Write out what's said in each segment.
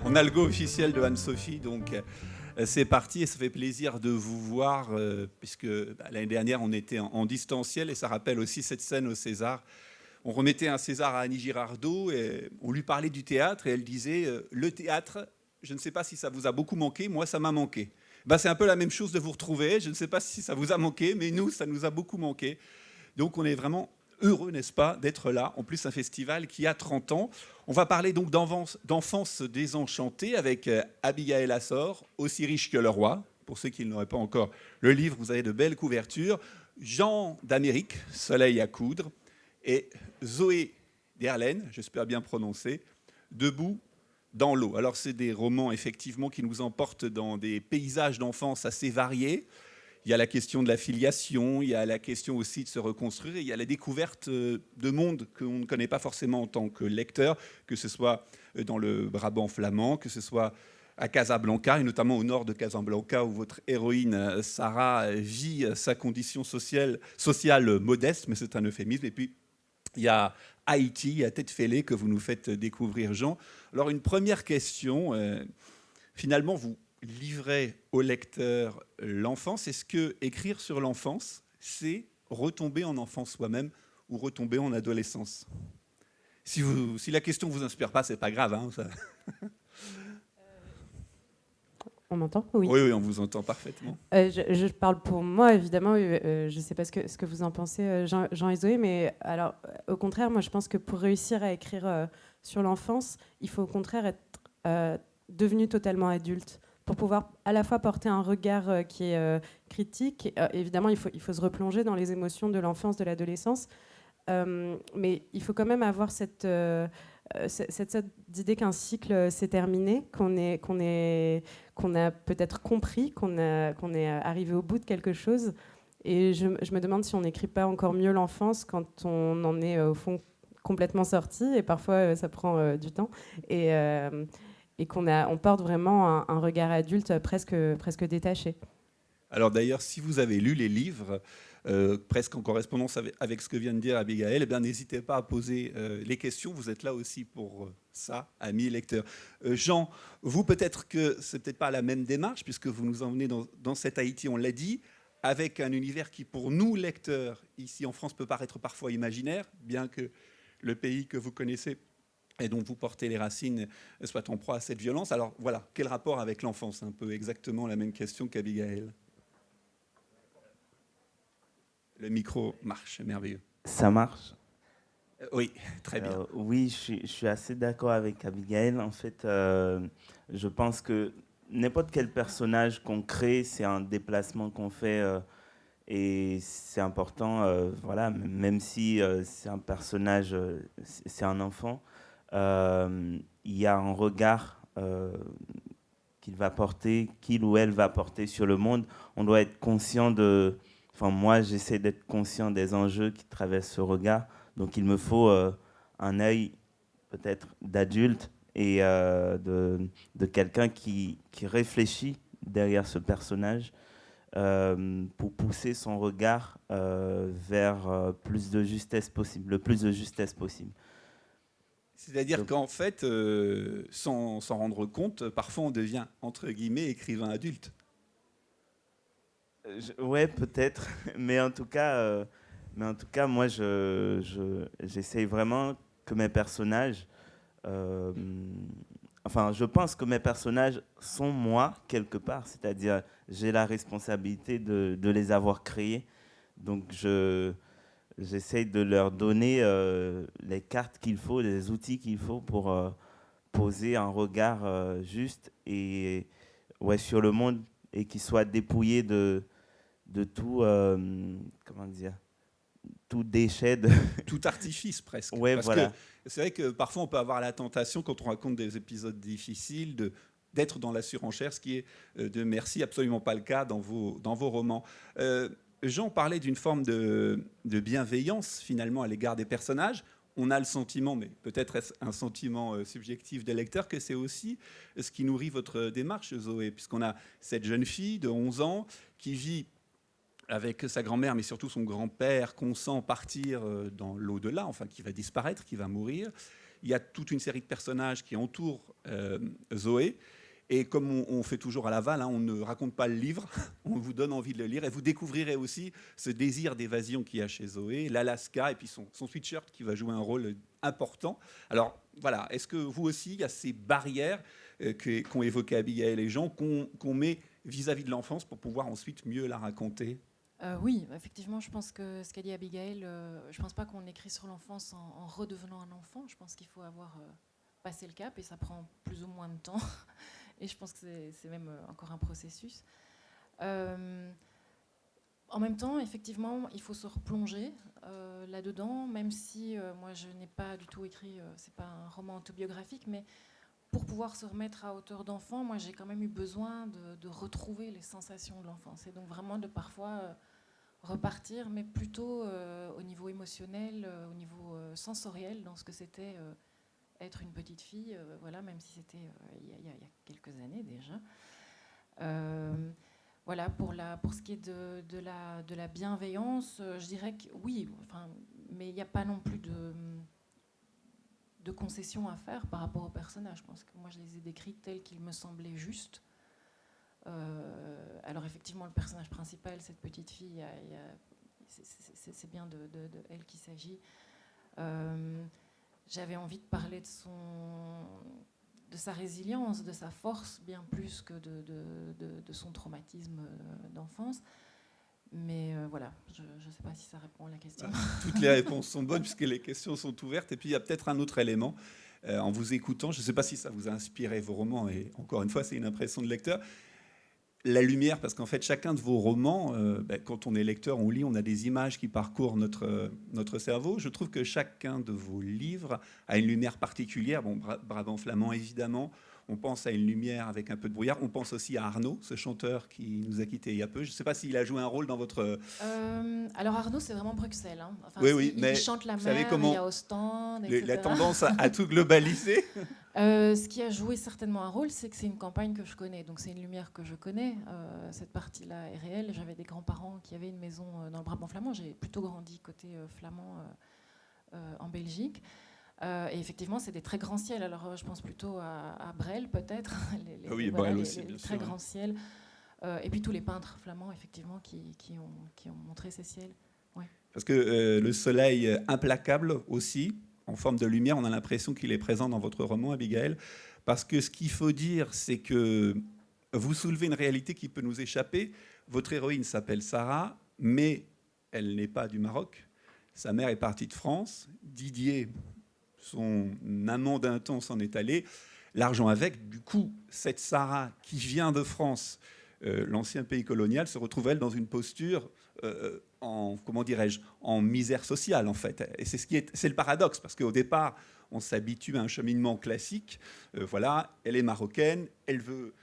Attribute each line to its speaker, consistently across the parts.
Speaker 1: On a le go officiel de Anne-Sophie, donc c'est parti et ça fait plaisir de vous voir, puisque l'année dernière on était en distanciel et ça rappelle aussi cette scène au César. On remettait un César à Annie Girardot et on lui parlait du théâtre et elle disait le théâtre, je ne sais pas si ça vous a beaucoup manqué, moi ça m'a manqué. Ben, c'est un peu la même chose de vous retrouver, je ne sais pas si ça vous a manqué, mais nous ça nous a beaucoup manqué. Donc on est vraiment heureux, n'est-ce pas, d'être là. En plus, un festival qui a 30 ans. On va parler donc d'enfance désenchantée avec Abigaël Assor, Aussi riche que le roi. Pour ceux qui n'auraient pas encore le livre, vous avez de belles couvertures. Jean d'Amérique, Soleil à coudre. Et Zoé Derlaine, j'espère bien prononcer, Debout dans l'eau. Alors, c'est des romans, effectivement, qui nous emportent dans des paysages d'enfance assez variés. Il y a la question de la filiation, il y a la question aussi de se reconstruire, et il y a la découverte de mondes qu'on ne connaît pas forcément en tant que lecteur, que ce soit dans le Brabant flamand, que ce soit à Casablanca, et notamment au nord de Casablanca, où votre héroïne Sarah vit sa condition sociale modeste, mais c'est un euphémisme. Et puis, il y a Haïti, à tête fêlée, que vous nous faites découvrir, Jean. Alors, une première question. Finalement, vous livrez au lecteur l'enfance. Est-ce que écrire sur l'enfance, c'est retomber en enfance soi-même ou retomber en adolescence ? Si la question ne vous inspire pas, c'est pas grave. Hein, ça.
Speaker 2: On m'entend ? Oui.
Speaker 1: Oui, on vous entend parfaitement.
Speaker 2: Je parle pour moi, évidemment. Je ne sais pas ce que vous en pensez, Jean et Zoé, mais alors, au contraire, moi, je pense que pour réussir à écrire sur l'enfance, il faut au contraire être devenu totalement adulte pour pouvoir à la fois porter un regard qui est critique. Évidemment, il faut se replonger dans les émotions de l'enfance, de l'adolescence, mais il faut quand même avoir cette idée qu'un cycle s'est terminé, qu'on a peut-être compris, qu'on est arrivé au bout de quelque chose. Et je me demande si on n'écrit pas encore mieux l'enfance quand on en est au fond complètement sorti, et parfois ça prend du temps. Et qu'on porte vraiment un regard adulte presque détaché.
Speaker 1: Alors d'ailleurs, si vous avez lu les livres, presque en correspondance avec ce que vient de dire Abigaël, eh bien, n'hésitez pas à poser les questions. Vous êtes là aussi pour ça, amis lecteurs. Jean, vous, peut-être que ce n'est peut-être pas la même démarche, puisque vous nous emmenez dans cet Haïti, on l'a dit, avec un univers qui, pour nous, lecteurs, ici en France, peut paraître parfois imaginaire, bien que le pays que vous connaissez et dont vous portez les racines soit en proie à cette violence. Alors voilà, quel rapport avec l'enfance ? Un peu exactement la même question qu'Abigaël. Le micro marche, merveilleux.
Speaker 3: Ça marche ?
Speaker 1: Oui, très bien.
Speaker 3: Oui, je suis assez d'accord avec Abigaël. En fait, je pense que n'importe quel personnage qu'on crée, c'est un déplacement qu'on fait et c'est important, voilà, même si c'est un personnage, c'est un enfant, il y a un regard qu'il ou elle va porter sur le monde. On doit être conscient de... Enfin, moi, j'essaie d'être conscient des enjeux qui traversent ce regard. Donc, il me faut un œil peut-être d'adulte et de quelqu'un qui réfléchit derrière ce personnage pour pousser son regard vers plus de justesse possible, le plus de justesse possible.
Speaker 1: C'est-à-dire qu'en fait, sans s'en rendre compte, parfois on devient, entre guillemets, écrivain adulte.
Speaker 3: Ouais, peut-être, mais en tout cas, moi, j'essaye vraiment que mes personnages, je pense que mes personnages sont moi quelque part, c'est-à-dire j'ai la responsabilité de les avoir créés, donc j'essaye de leur donner les cartes qu'il faut, les outils qu'il faut pour poser un regard juste et sur le monde et qui soit dépouillé de tout, comment dire, tout déchet.
Speaker 1: Tout artifice presque.
Speaker 3: Ouais,
Speaker 1: parce
Speaker 3: voilà.
Speaker 1: que c'est vrai que parfois on peut avoir la tentation, quand on raconte des épisodes difficiles, d'être dans la surenchère, ce qui est de merci absolument pas le cas dans vos romans. Jean parlait d'une forme de bienveillance finalement à l'égard des personnages. On a le sentiment, mais peut-être est-ce un sentiment subjectif des lecteurs, que c'est aussi ce qui nourrit votre démarche, Zoé, puisqu'on a cette jeune fille de 11 ans qui vit avec sa grand-mère, mais surtout son grand-père, qu'on sent partir dans l'au-delà, enfin qui va disparaître, qui va mourir, il y a toute une série de personnages qui entourent Zoé. Et comme on fait toujours à Laval, on ne raconte pas le livre, on vous donne envie de le lire. Et vous découvrirez aussi ce désir d'évasion qu'il y a chez Zoé, l'Alaska et puis son sweatshirt qui va jouer un rôle important. Alors voilà, est-ce que vous aussi, il y a ces barrières qu'ont évoquées Abigail et Jean, qu'on met vis-à-vis de l'enfance pour pouvoir ensuite mieux la raconter ?
Speaker 4: Oui, effectivement, je pense que ce qu'a dit Abigail, je ne pense pas qu'on écrit sur l'enfance en redevenant un enfant. Je pense qu'il faut avoir passé le cap et ça prend plus ou moins de temps. Et je pense que c'est même encore un processus. En même temps, effectivement, il faut se replonger là-dedans, même si moi, je n'ai pas du tout écrit, c'est pas un roman autobiographique, mais pour pouvoir se remettre à hauteur d'enfant, moi, j'ai quand même eu besoin de retrouver les sensations de l'enfance. Et donc vraiment de parfois repartir, mais plutôt au niveau émotionnel, au niveau sensoriel, dans ce que c'était être une petite fille, voilà, même si c'était il y a quelques années déjà. Voilà, pour ce qui est de la bienveillance, je dirais que oui, enfin, mais il n'y a pas non plus de concessions à faire par rapport aux personnages. Je pense que moi, je les ai décrits tels qu'ils me semblaient justes. Alors effectivement, le personnage principal, cette petite fille, c'est bien de elle qu'il s'agit. J'avais envie de parler de sa résilience, de sa force, bien plus que de son traumatisme d'enfance. Mais voilà, je ne sais pas si ça répond à la question.
Speaker 1: Toutes les réponses sont bonnes puisque les questions sont ouvertes. Et puis, il y a peut-être un autre élément. En vous écoutant, je ne sais pas si ça vous a inspiré vos romans, et encore une fois, c'est une impression de lecteur. La lumière, parce qu'en fait, chacun de vos romans, quand on est lecteur, on lit, on a des images qui parcourent notre cerveau. Je trouve que chacun de vos livres a une lumière particulière. Bon, Brabant flamand, évidemment. On pense à une lumière avec un peu de brouillard. On pense aussi à Arnaud, ce chanteur qui nous a quittés il y a peu. Je ne sais pas s'il a joué un rôle dans votre...
Speaker 4: Alors Arnaud, c'est vraiment Bruxelles. Hein. Enfin,
Speaker 1: oui,
Speaker 4: il chante la mer, il y a Ostende, etc.
Speaker 1: La tendance à tout globaliser.
Speaker 4: Ce qui a joué certainement un rôle, c'est que c'est une campagne que je connais. Donc c'est une lumière que je connais. Cette partie-là est réelle. J'avais des grands-parents qui avaient une maison dans le Brabant flamand. J'ai plutôt grandi côté flamand en Belgique. Et effectivement, c'est des très grands ciels. Alors, je pense plutôt à Brel, peut-être.
Speaker 1: Oui, Brel aussi,
Speaker 4: les
Speaker 1: bien
Speaker 4: très
Speaker 1: sûr.
Speaker 4: grands ciels. Et puis tous les peintres flamands, effectivement, qui ont montré ces ciels. Ouais.
Speaker 1: Parce que le soleil implacable aussi, en forme de lumière, on a l'impression qu'il est présent dans votre roman, Abigail. Parce que ce qu'il faut dire, c'est que vous soulevez une réalité qui peut nous échapper. Votre héroïne s'appelle Sarah, mais elle n'est pas du Maroc. Sa mère est partie de France. Didier, son amant d'un temps, s'en est allé. L'argent avec. Du coup, cette Sarah qui vient de France, l'ancien pays colonial, se retrouve, elle, dans une posture en misère sociale, en fait. Et c'est le paradoxe, parce qu'au départ, on s'habitue à un cheminement classique. Voilà, elle est marocaine, elle veut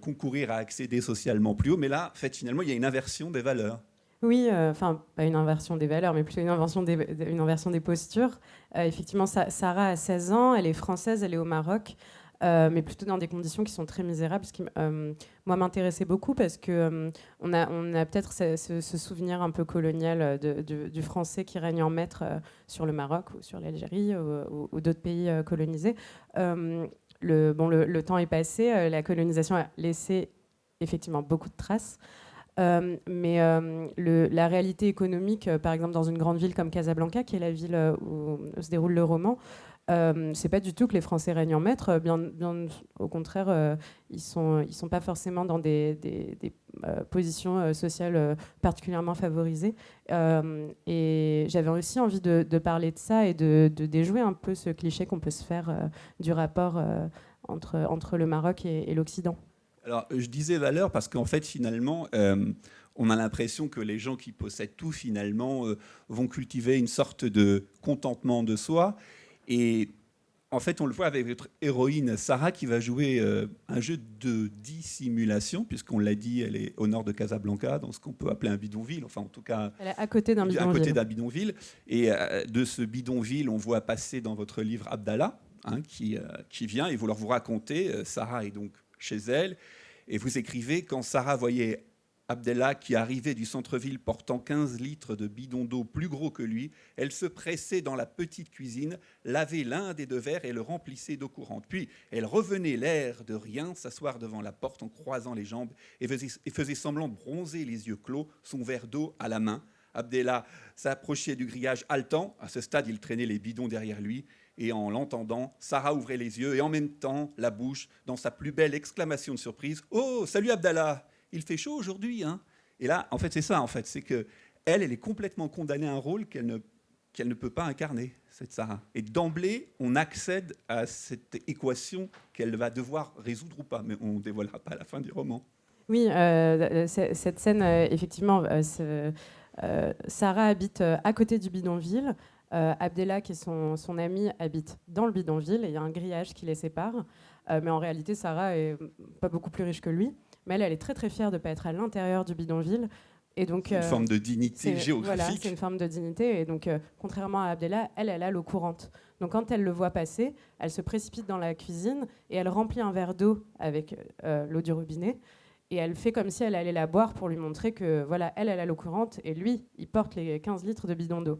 Speaker 1: concourir à accéder socialement plus haut, mais là, en fait, finalement, il y a une inversion des valeurs.
Speaker 2: Oui, enfin, pas une inversion des valeurs, mais plutôt une inversion des postures. Effectivement, Sarah a 16 ans, elle est française, elle est au Maroc, mais plutôt dans des conditions qui sont très misérables, ce qui, moi, m'intéressait beaucoup parce que on a peut-être ce souvenir un peu colonial du français qui règne en maître sur le Maroc ou sur l'Algérie ou d'autres pays colonisés. Le temps est passé, la colonisation a laissé effectivement beaucoup de traces. Mais la réalité économique, par exemple dans une grande ville comme Casablanca, qui est la ville où se déroule le roman, c'est pas du tout que les Français règnent en maître. Bien au contraire, ils sont pas forcément dans des positions sociales particulièrement favorisées. Et j'avais aussi envie de parler de ça et de déjouer un peu ce cliché qu'on peut se faire du rapport entre le Maroc et l'Occident.
Speaker 1: Alors, je disais valeur parce qu'en fait, finalement, on a l'impression que les gens qui possèdent tout, finalement, vont cultiver une sorte de contentement de soi. Et en fait, on le voit avec votre héroïne, Sarah, qui va jouer un jeu de dissimulation, puisqu'on l'a dit, elle est au nord de Casablanca, dans ce qu'on peut appeler un bidonville. Enfin, en tout cas,
Speaker 2: elle est à côté d'un bidonville.
Speaker 1: À côté d'un bidonville. Et de ce bidonville, on voit passer dans votre livre Abdallah, qui vient, et vous leur vous racontez, Sarah est donc chez elle, et vous écrivez, quand Sarah voyait Abdallah, qui arrivait du centre-ville portant 15 litres de bidon d'eau plus gros que lui, elle se pressait dans la petite cuisine, lavait l'un des 2 verres et le remplissait d'eau courante. Puis elle revenait l'air de rien, s'asseoir devant la porte en croisant les jambes et faisait semblant de bronzer les yeux clos, son verre d'eau à la main. Abdallah s'approchait du grillage haletant. À ce stade, il traînait les bidons derrière lui. Et en l'entendant, Sarah ouvrait les yeux et en même temps la bouche dans sa plus belle exclamation de surprise. « Oh, salut Abdallah, il fait chaud aujourd'hui, hein ?» Et là, en fait, c'est ça, en fait, c'est que elle est complètement condamnée à un rôle qu'elle ne peut pas incarner, cette Sarah. Et d'emblée, on accède à cette équation qu'elle va devoir résoudre ou pas, mais on ne dévoilera pas à la fin du roman.
Speaker 2: Oui, cette scène, effectivement, Sarah habite à côté du bidonville. Abdallah, qui est son ami, habite dans le bidonville et il y a un grillage qui les sépare. Mais en réalité, Sarah est pas beaucoup plus riche que lui. Mais elle est très très fière de ne pas être à l'intérieur du bidonville. Et donc,
Speaker 1: c'est une forme de dignité géographique.
Speaker 2: Voilà, c'est une forme de dignité. Et donc, contrairement à Abdallah, elle a l'eau courante. Donc quand elle le voit passer, elle se précipite dans la cuisine et elle remplit un verre d'eau avec l'eau du robinet. Et elle fait comme si elle allait la boire pour lui montrer que voilà, elle a l'eau courante et lui, il porte les 15 litres de bidon d'eau.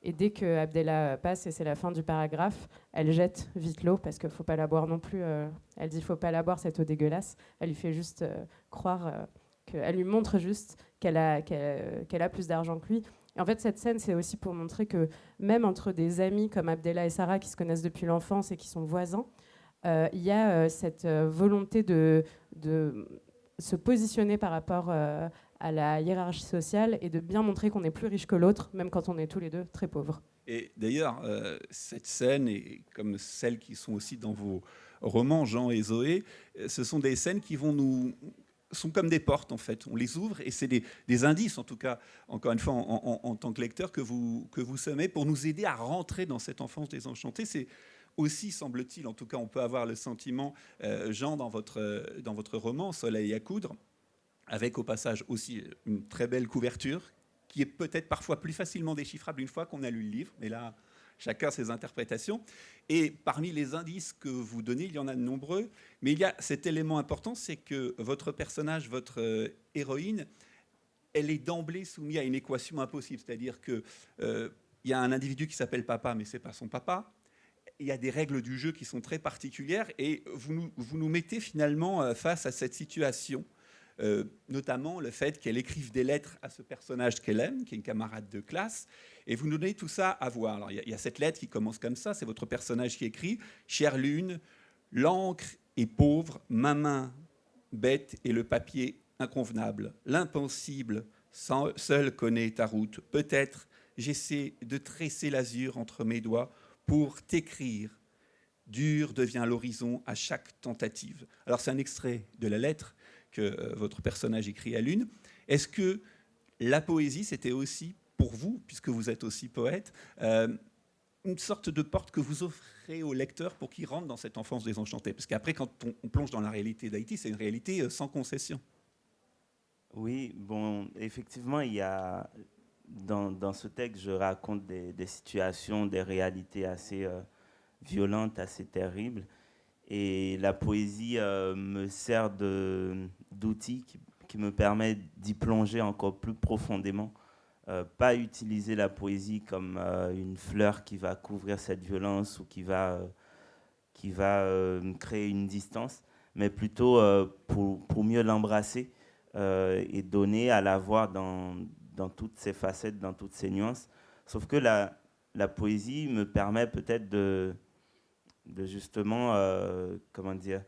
Speaker 2: Et dès que Abdallah passe, et c'est la fin du paragraphe, elle jette vite l'eau parce qu'il ne faut pas la boire non plus. Elle dit qu'il ne faut pas la boire, cette eau dégueulasse. Elle lui fait juste croire, elle lui montre juste qu'elle a plus d'argent que lui. Et en fait, cette scène, c'est aussi pour montrer que même entre des amis comme Abdallah et Sarah qui se connaissent depuis l'enfance et qui sont voisins, il y a cette volonté de se positionner par rapport à la hiérarchie sociale et de bien montrer qu'on est plus riche que l'autre, même quand on est tous les deux très pauvres.
Speaker 1: Et d'ailleurs, cette scène, et comme celles qui sont aussi dans vos romans, Jean et Zoé, ce sont des scènes qui sont comme des portes, en fait. On les ouvre et c'est des indices, en tout cas, encore une fois, en tant que lecteur, que vous semez pour nous aider à rentrer dans cette enfance désenchantée. C'est aussi, semble-t-il, en tout cas, on peut avoir le sentiment, Jean, dans votre roman, Soleil à coudre, avec au passage aussi une très belle couverture, qui est peut-être parfois plus facilement déchiffrable une fois qu'on a lu le livre, mais là, chacun ses interprétations. Et parmi les indices que vous donnez, il y en a de nombreux, mais il y a cet élément important, c'est que votre personnage, votre héroïne, elle est d'emblée soumise à une équation impossible, c'est-à-dire qu'il y a un individu qui s'appelle papa, mais ce n'est pas son papa. Il y a des règles du jeu qui sont très particulières, et vous nous mettez finalement face à cette situation. Notamment le fait qu'elle écrive des lettres à ce personnage qu'elle aime, qui est une camarade de classe, et vous nous donnez tout ça à voir. Alors, il y a cette lettre qui commence comme ça, c'est votre personnage qui écrit « Chère Lune, l'encre est pauvre, ma main bête et le papier inconvenable. L'impensible seul connaît ta route. Peut-être j'essaie de tresser l'azur entre mes doigts pour t'écrire. Dur devient l'horizon à chaque tentative. » Alors c'est un extrait de la lettre que votre personnage écrit à Lune. Est-ce que la poésie, c'était aussi pour vous, puisque vous êtes aussi poète, une sorte de porte que vous offrez au lecteur pour qu'il rentre dans cette enfance désenchantée? Parce qu'après, quand on plonge dans la réalité d'Haïti, c'est une réalité sans concession.
Speaker 3: Oui, bon, effectivement, il y a dans ce texte, je raconte des situations, des réalités assez violentes, assez terribles. Et la poésie me sert d'outil qui me permet d'y plonger encore plus profondément. Pas utiliser la poésie comme une fleur qui va couvrir cette violence ou qui va créer une distance, mais plutôt pour mieux l'embrasser et donner à la voir dans toutes ses facettes, dans toutes ses nuances. Sauf que la poésie me permet peut-être de justement, comment dire,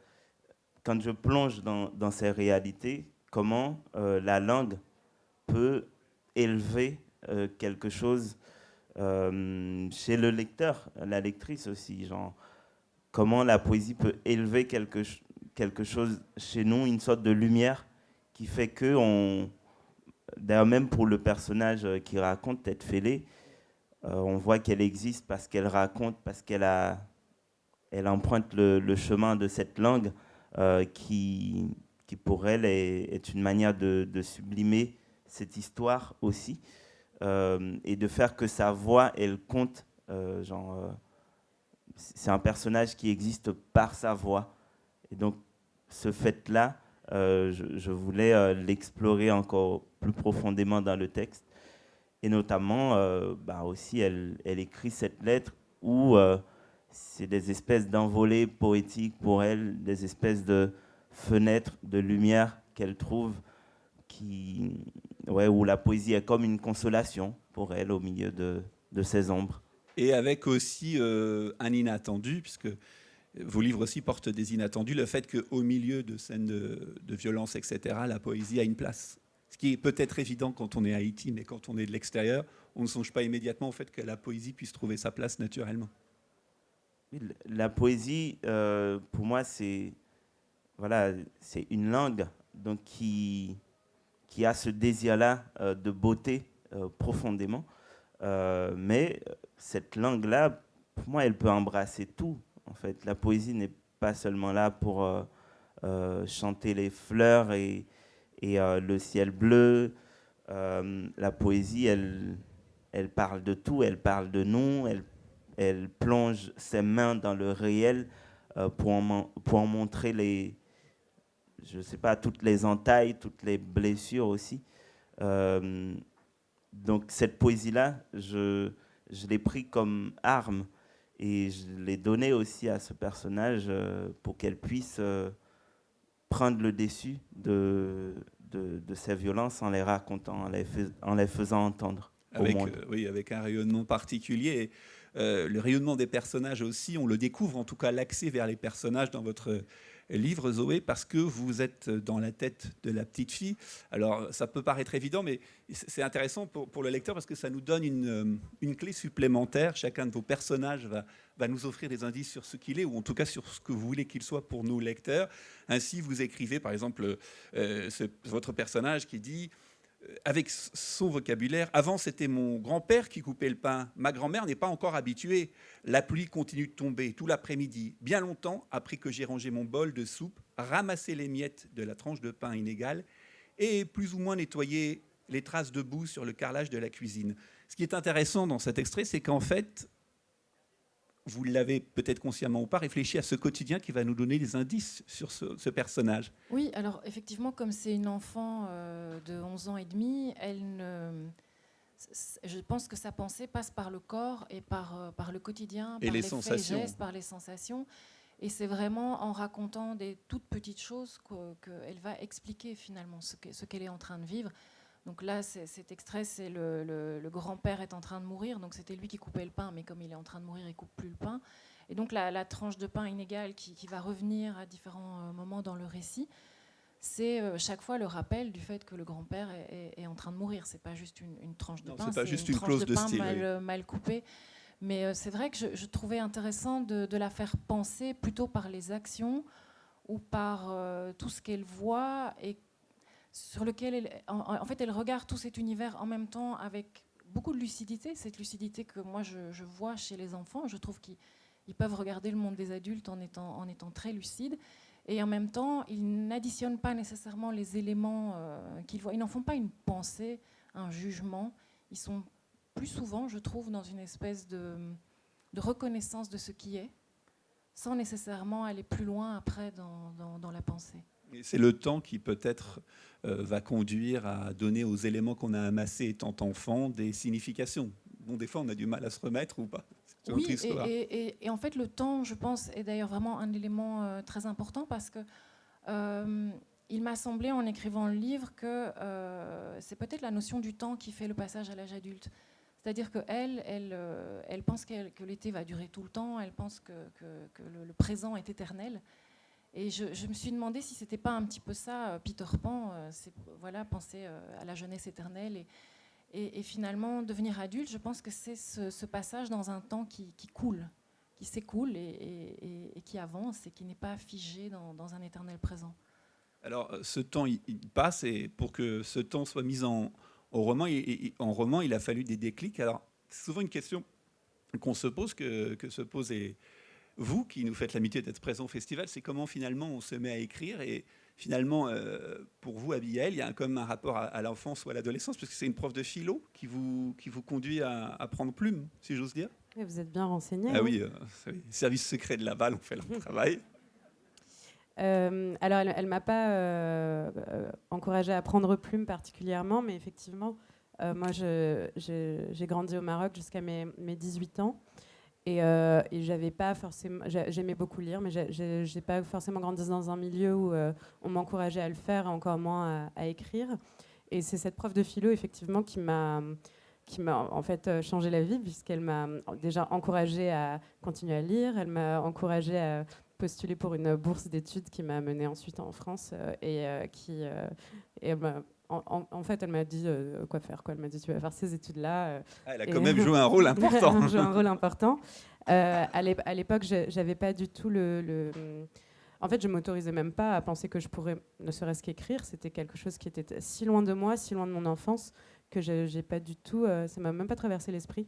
Speaker 3: quand je plonge dans ces réalités, comment la langue peut élever quelque chose chez le lecteur, la lectrice aussi, genre, comment la poésie peut élever quelque chose chez nous, une sorte de lumière qui fait que, d'ailleurs même pour le personnage qui raconte, Tête Fêlée, on voit qu'elle existe parce qu'elle raconte, parce qu'elle emprunte le chemin de cette langue qui pour elle est une manière de sublimer cette histoire aussi et de faire que sa voix, elle compte. C'est un personnage qui existe par sa voix. Et donc, ce fait-là Je voulais l'explorer encore plus profondément dans le texte. Et notamment, aussi, elle écrit cette lettre où c'est des espèces d'envolées poétiques pour elle, des espèces de fenêtres de lumière qu'elle trouve, où la poésie est comme une consolation pour elle au milieu de ces ombres.
Speaker 1: Et avec aussi un inattendu, puisque vos livres aussi portent des inattendus, le fait qu'au milieu de scènes de violence, etc., la poésie a une place. Ce qui est peut-être évident quand on est à Haïti, mais quand on est de l'extérieur, on ne songe pas immédiatement au fait que la poésie puisse trouver sa place naturellement.
Speaker 3: La poésie, pour moi, c'est une langue donc, qui a ce désir-là de beauté profondément. Mais cette langue-là, pour moi, elle peut embrasser tout. En fait, la poésie n'est pas seulement là pour chanter les fleurs et le ciel bleu. La poésie, elle parle de tout, elle parle de nous, elle plonge ses mains dans le réel pour en montrer je sais pas, toutes les entailles, toutes les blessures aussi. Donc cette poésie-là, je l'ai pris comme arme et je l'ai donnée aussi à ce personnage pour qu'elle puisse prendre le dessus de ces violences en les racontant, en les faisant entendre au monde.
Speaker 1: Oui, avec un rayonnement particulier. Le rayonnement des personnages aussi, on le découvre, en tout cas l'accès vers les personnages dans votre livre, Zoé, parce que vous êtes dans la tête de la petite fille. Alors, ça peut paraître évident, mais c'est intéressant pour le lecteur parce que ça nous donne une clé supplémentaire. Chacun de vos personnages va nous offrir des indices sur ce qu'il est, ou en tout cas sur ce que vous voulez qu'il soit pour nos lecteurs. Ainsi, vous écrivez, par exemple, votre personnage qui dit... avec son vocabulaire, avant c'était mon grand-père qui coupait le pain. Ma grand-mère n'est pas encore habituée. La pluie continue de tomber tout l'après-midi. Bien longtemps, après que j'ai rangé mon bol de soupe, ramassé les miettes de la tranche de pain inégale et plus ou moins nettoyé les traces de boue sur le carrelage de la cuisine. Ce qui est intéressant dans cet extrait, c'est qu'en fait, vous l'avez peut-être consciemment ou pas réfléchi à ce quotidien qui va nous donner des indices sur ce personnage.
Speaker 4: Oui, alors effectivement, comme c'est une enfant de 11 ans et demi, je pense que sa pensée passe par le corps et par le quotidien,
Speaker 1: et
Speaker 4: par
Speaker 1: les
Speaker 4: faits
Speaker 1: sensations.
Speaker 4: et gestes, par les sensations. Et c'est vraiment en racontant des toutes petites choses qu'elle va expliquer finalement ce qu'elle est en train de vivre. Donc là, cet extrait, c'est le grand-père est en train de mourir, donc c'était lui qui coupait le pain, mais comme il est en train de mourir, il ne coupe plus le pain. Et donc la tranche de pain inégale qui va revenir à différents moments dans le récit, c'est chaque fois le rappel du fait que le grand-père est en train de mourir. C'est pas juste une tranche de pain,
Speaker 1: c'est pas juste une
Speaker 4: tranche
Speaker 1: clause
Speaker 4: de
Speaker 1: de
Speaker 4: pain
Speaker 1: style,
Speaker 4: mal coupée. Mais c'est vrai que je trouvais intéressant de la faire penser plutôt par les actions ou par tout ce qu'elle voit et sur lequel en fait elle regarde tout cet univers en même temps avec beaucoup de lucidité, cette lucidité que moi je vois chez les enfants. Je trouve qu'ils peuvent regarder le monde des adultes en étant très lucides, et en même temps ils n'additionnent pas nécessairement les éléments qu'ils voient. Ils n'en font pas une pensée, un jugement. Ils sont plus souvent, je trouve, dans une espèce de reconnaissance de ce qui est, sans nécessairement aller plus loin après dans la pensée.
Speaker 1: Et c'est le temps qui peut-être va conduire à donner aux éléments qu'on a amassés étant enfant des significations. Bon, des fois, on a du mal à se remettre ou pas. C'est
Speaker 4: oui,
Speaker 1: notre histoire.
Speaker 4: Et en fait, le temps, je pense, est d'ailleurs vraiment un élément très important parce que il m'a semblé, en écrivant le livre, que c'est peut-être la notion du temps qui fait le passage à l'âge adulte. C'est-à-dire qu'elle elle pense que l'été va durer tout le temps, elle pense que le présent est éternel. Et je me suis demandé si c'était pas un petit peu ça, Peter Pan, penser à la jeunesse éternelle et finalement devenir adulte. Je pense que c'est ce passage dans un temps qui coule, qui s'écoule et qui avance et qui n'est pas figé dans un éternel présent.
Speaker 1: Alors, ce temps, il passe, et pour que ce temps soit mis en roman, il a fallu des déclics. Alors, c'est souvent une question qu'on se pose, que se pose vous qui nous faites l'amitié d'être présent au festival, c'est comment finalement on se met à écrire. Et finalement, pour vous, Abigail, il y a comme un rapport à l'enfance ou à l'adolescence, parce que c'est une prof de philo qui vous conduit à prendre plume, si j'ose dire.
Speaker 2: Et vous êtes bien renseigné.
Speaker 1: Ah oui, service secret de Laval, on fait leur travail.
Speaker 2: Alors, elle m'a pas encouragée à prendre plume particulièrement, mais effectivement, moi, j'ai grandi au Maroc jusqu'à mes 18 ans. Et j'avais pas forcément, j'aimais beaucoup lire, mais j'ai pas forcément grandi dans un milieu où on m'encourageait à le faire, et encore moins à écrire. Et c'est cette prof de philo, effectivement, qui m'a en fait changé la vie, puisqu'elle m'a déjà encouragée à continuer à lire. Elle m'a encouragée à postuler pour une bourse d'études qui m'a menée ensuite en France et elle en fait, elle m'a dit quoi faire. Quoi. Elle m'a dit, tu vas faire ces études-là.
Speaker 1: Elle a quand même joué un rôle important.
Speaker 2: Joué un rôle important. À l'époque, j'avais pas du tout En fait, je m'autorisais même pas à penser que je pourrais ne serait-ce qu'écrire. C'était quelque chose qui était si loin de moi, si loin de mon enfance, que j'ai pas du tout... ça m'a même pas traversé l'esprit.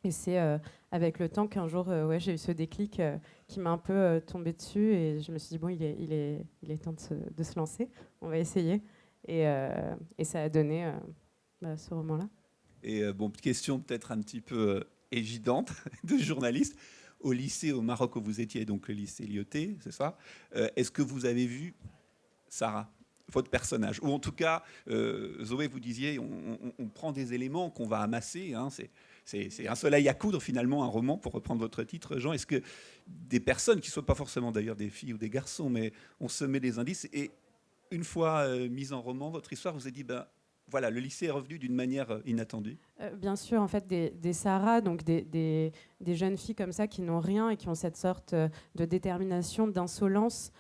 Speaker 2: Et c'est avec le temps qu'un jour, j'ai eu ce déclic qui m'a un peu tombé dessus. Et je me suis dit, bon, il est temps de se lancer. On va essayer. Et ça a donné ce roman-là.
Speaker 1: Et bon, question peut-être un petit peu évidente de journaliste. Au lycée au Maroc où vous étiez, donc le lycée Lyautey, c'est ça, est-ce que vous avez vu Sarah, votre personnage? Ou en tout cas, Zoé, vous disiez, on prend des éléments qu'on va amasser. Hein, c'est un soleil à coudre, finalement, un roman, pour reprendre votre titre, Jean. Est-ce que des personnes, qui ne soient pas forcément d'ailleurs des filles ou des garçons, mais on se met des indices, et une fois mise en roman, votre histoire, vous avez dit, voilà, le lycée est revenu d'une manière inattendue?
Speaker 2: Bien sûr, en fait, des Sarah, donc des jeunes filles comme ça qui n'ont rien et qui ont cette sorte de détermination, d'insolence,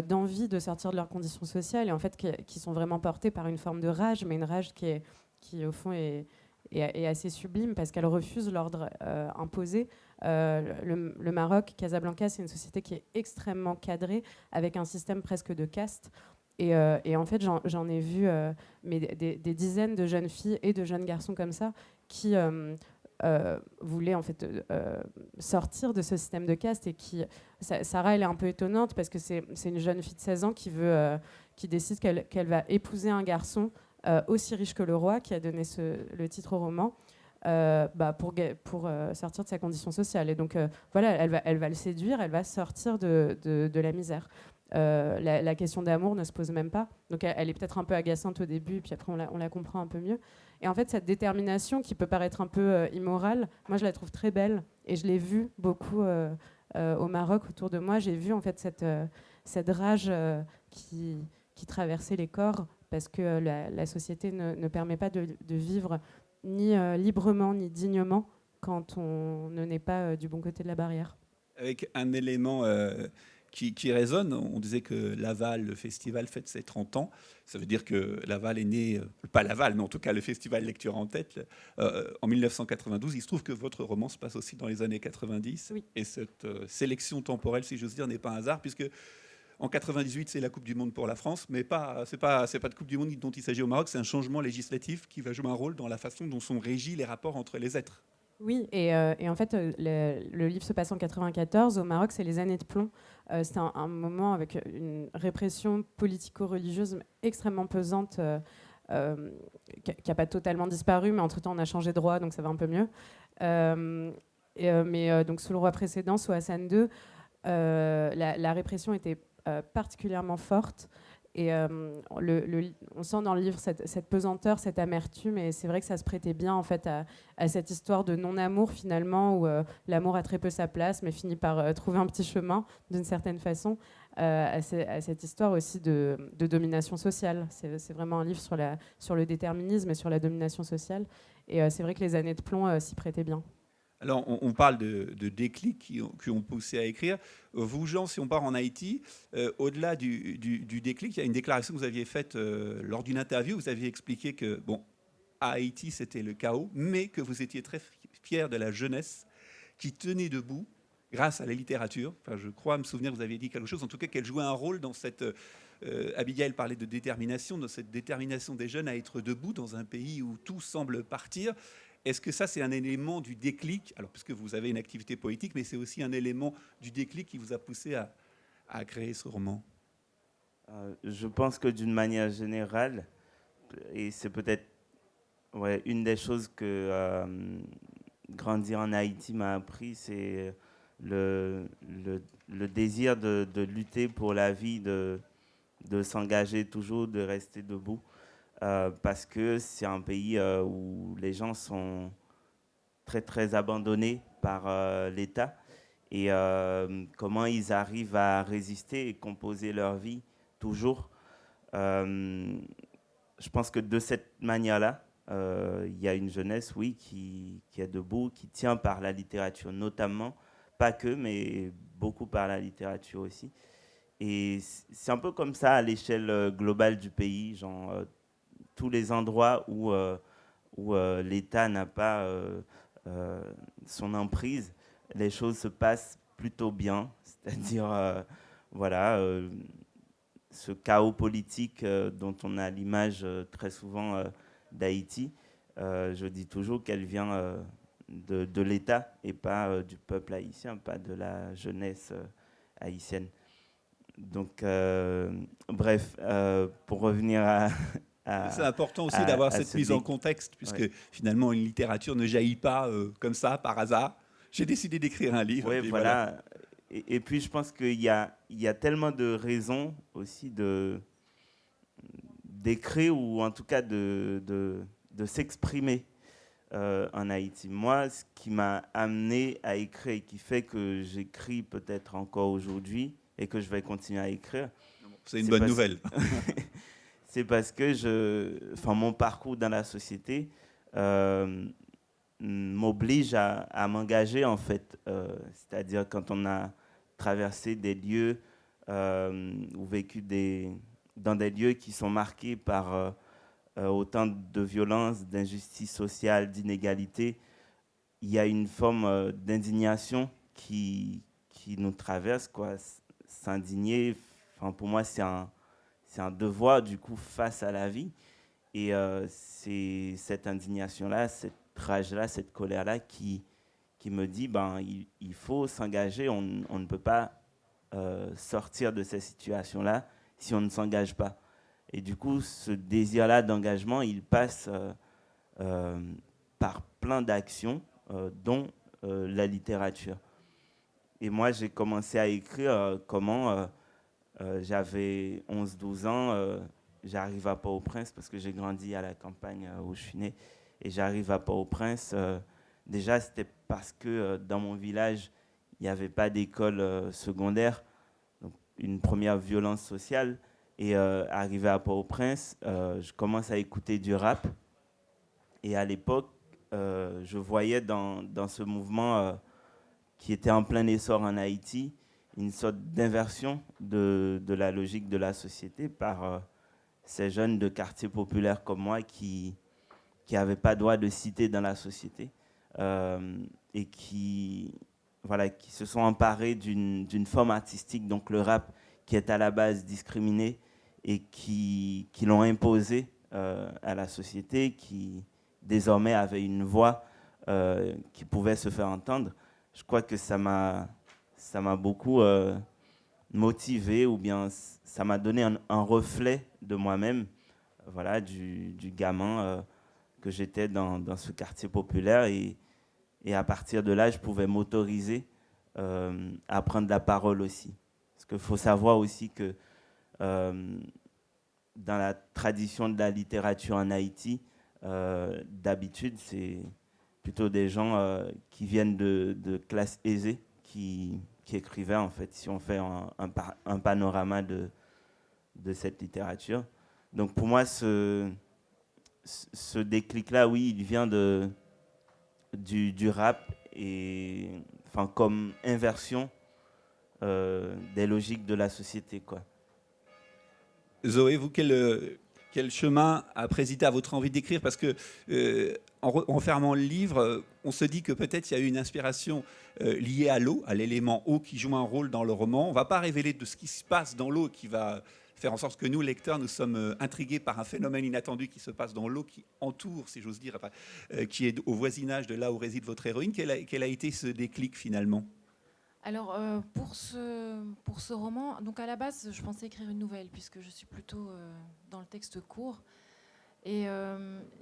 Speaker 2: d'envie de sortir de leurs conditions sociales et en fait qui sont vraiment portées par une forme de rage, mais une rage qui au fond est assez sublime parce qu'elle refuse l'ordre imposé. Le Maroc, Casablanca, c'est une société qui est extrêmement cadrée avec un système presque de caste. Et en fait, j'en ai vu des dizaines de jeunes filles et de jeunes garçons comme ça qui voulaient en fait sortir de ce système de caste et Sarah, elle est un peu étonnante parce que c'est une jeune fille de 16 ans qui décide qu'elle va épouser un garçon aussi riche que le roi, qui a donné le titre au roman. Pour sortir de sa condition sociale. Et donc, voilà, elle va le séduire, elle va sortir de la misère. La question d'amour ne se pose même pas. Donc, elle est peut-être un peu agaçante au début, et puis après, on la comprend un peu mieux. Et en fait, cette détermination qui peut paraître un peu immorale, moi, je la trouve très belle. Et je l'ai vue beaucoup au Maroc, autour de moi. J'ai vu, en fait, cette rage qui traversait les corps, parce que la société ne permet pas de vivre ni librement, ni dignement, quand on ne n'est pas du bon côté de la barrière.
Speaker 1: Avec un élément qui résonne, on disait que Laval, le festival, fête ses 30 ans. Ça veut dire que Laval est né, pas Laval, mais en tout cas le festival Lecture en tête, en 1992. Il se trouve que votre roman se passe aussi dans les années 90.
Speaker 2: Oui.
Speaker 1: Et cette sélection temporelle, si j'ose dire, n'est pas un hasard, puisque en 98, c'est la Coupe du Monde pour la France, mais c'est pas de Coupe du Monde dont il s'agit au Maroc, c'est un changement législatif qui va jouer un rôle dans la façon dont sont régis les rapports entre les êtres.
Speaker 2: Oui, et en fait, le livre se passe en 94. Au Maroc, c'est les années de plomb. C'était un moment avec une répression politico-religieuse extrêmement pesante, qui n'a pas totalement disparu, mais entre-temps, on a changé de roi, donc ça va un peu mieux. Donc, sous le roi précédent, sous Hassan II, la répression était particulièrement forte. Et on sent dans le livre cette pesanteur, cette amertume, et c'est vrai que ça se prêtait bien en fait à cette histoire de non-amour finalement, où l'amour a très peu sa place, mais finit par trouver un petit chemin d'une certaine façon, à cette histoire aussi de domination sociale. C'est vraiment un livre sur le déterminisme et sur la domination sociale, et c'est vrai que les années de plomb s'y prêtaient bien.
Speaker 1: Alors, on parle de déclics qui ont poussé à écrire. Vous, Jean, si on part en Haïti, au-delà du déclic, il y a une déclaration que vous aviez faite lors d'une interview. Vous aviez expliqué que, bon, à Haïti, c'était le chaos, mais que vous étiez très fier de la jeunesse qui tenait debout grâce à la littérature. Enfin, je crois me souvenir que vous aviez dit quelque chose, en tout cas qu'elle jouait un rôle dans cette... Abigail parlait de détermination, dans cette détermination des jeunes à être debout dans un pays où tout semble partir. Est-ce que ça, c'est un élément du déclic? Alors, puisque vous avez une activité poétique, mais c'est aussi un élément du déclic qui vous a poussé à créer ce roman?
Speaker 3: Je pense que d'une manière générale, et c'est peut-être une des choses que grandir en Haïti m'a appris, c'est le désir de lutter pour la vie, de s'engager toujours, de rester debout, parce que c'est un pays où les gens sont très, très abandonnés par l'État. Et comment ils arrivent à résister et composer leur vie toujours. Je pense que de cette manière-là, il y a une jeunesse, oui, qui est debout, qui tient par la littérature notamment, pas que, mais beaucoup par la littérature aussi. Et c'est un peu comme ça à l'échelle globale du pays, genre tous les endroits où l'État n'a pas son emprise, les choses se passent plutôt bien, c'est-à-dire voilà, ce chaos politique dont on a l'image très souvent d'Haïti, je dis toujours qu'elle vient de l'État et pas du peuple haïtien, pas de la jeunesse haïtienne. Donc, bref, pour revenir
Speaker 1: c'est important aussi d'avoir cette mise en
Speaker 3: dé-
Speaker 1: contexte, puisque
Speaker 3: Ouais.
Speaker 1: finalement, une littérature ne jaillit pas comme ça, par hasard. J'ai décidé d'écrire un livre.
Speaker 3: Oui,
Speaker 1: Et puis
Speaker 3: voilà. Et puis, je pense qu'il y a tellement de raisons aussi d'écrire ou en tout cas de s'exprimer en Haïti. Moi, ce qui m'a amené à écrire et qui fait que j'écris peut-être encore aujourd'hui et que je vais continuer à écrire,
Speaker 1: C'est une bonne nouvelle.
Speaker 3: c'est parce que mon parcours dans la société m'oblige à m'engager en fait. C'est-à-dire quand on a traversé des lieux ou vécu dans des lieux qui sont marqués par autant de violence, d'injustice sociale, d'inégalité, il y a une forme d'indignation qui nous traverse, quoi. S'indigner, pour moi, c'est un devoir, du coup, face à la vie. Et c'est cette indignation-là, cette rage-là, cette colère-là qui me dit, il faut s'engager, on ne peut pas sortir de ces situations-là si on ne s'engage pas. Et du coup, ce désir-là d'engagement, il passe par plein d'actions, dont la littérature. Et moi, j'ai commencé à écrire comment j'avais 11-12 ans, j'arrive à Port-au-Prince parce que j'ai grandi à la campagne où je suis né. Et j'arrive à Port-au-Prince. Déjà, c'était parce que dans mon village, il n'y avait pas d'école secondaire. Donc, une première violence sociale. Et arrivé à Port-au-Prince, je commence à écouter du rap. Et à l'époque, je voyais dans ce mouvement qui était en plein essor en Haïti une sorte d'inversion de la logique de la société par ces jeunes de quartiers populaires comme moi qui n'avaient pas droit de cité dans la société et qui se sont emparés d'une forme artistique, donc le rap, qui est à la base discriminé et qui l'ont imposé à la société, qui désormais avait une voix qui pouvait se faire entendre. Je crois que ça m'a beaucoup motivé, ou bien ça m'a donné un reflet de moi-même, voilà, du gamin que j'étais dans ce quartier populaire. Et à partir de là, je pouvais m'autoriser à prendre la parole aussi. Parce qu'il faut savoir aussi que dans la tradition de la littérature en Haïti, d'habitude, c'est plutôt des gens qui viennent de classes aisées qui écrivaient, en fait, si on fait un panorama de cette littérature. Donc pour moi, ce déclic-là, oui, il vient du rap, et comme inversion des logiques de la société, quoi.
Speaker 1: Zoé, vous, quel chemin a présidé à votre envie d'écrire? Parce que en fermant le livre, on se dit que peut-être il y a eu une inspiration liée à l'eau, à l'élément eau qui joue un rôle dans le roman. On ne va pas révéler de ce qui se passe dans l'eau, qui va faire en sorte que nous, lecteurs, nous sommes intrigués par un phénomène inattendu qui se passe dans l'eau, qui entoure, si j'ose dire, qui est au voisinage de là où réside votre héroïne. Quel a été ce déclic finalement?
Speaker 4: Alors, pour ce roman, donc à la base, je pensais écrire une nouvelle, puisque je suis plutôt dans le texte court. Et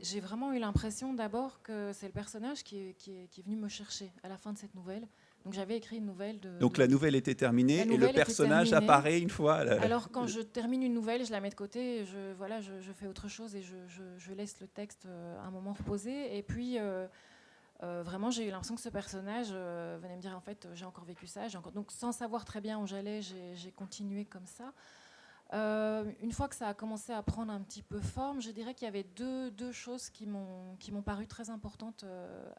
Speaker 4: j'ai vraiment eu l'impression d'abord que c'est le personnage qui est venu me chercher à la fin de cette nouvelle. Donc j'avais écrit une nouvelle de...
Speaker 1: Donc la nouvelle était terminée et le personnage apparaît une fois.
Speaker 4: Alors quand je termine une nouvelle, je la mets de côté, je fais autre chose et je laisse le texte un moment reposer. Et puis vraiment, j'ai eu l'impression que ce personnage venait me dire en fait, j'ai encore vécu ça. Donc sans savoir très bien où j'allais, j'ai continué comme ça. Une fois que ça a commencé à prendre un petit peu forme, je dirais qu'il y avait deux choses qui m'ont paru très importantes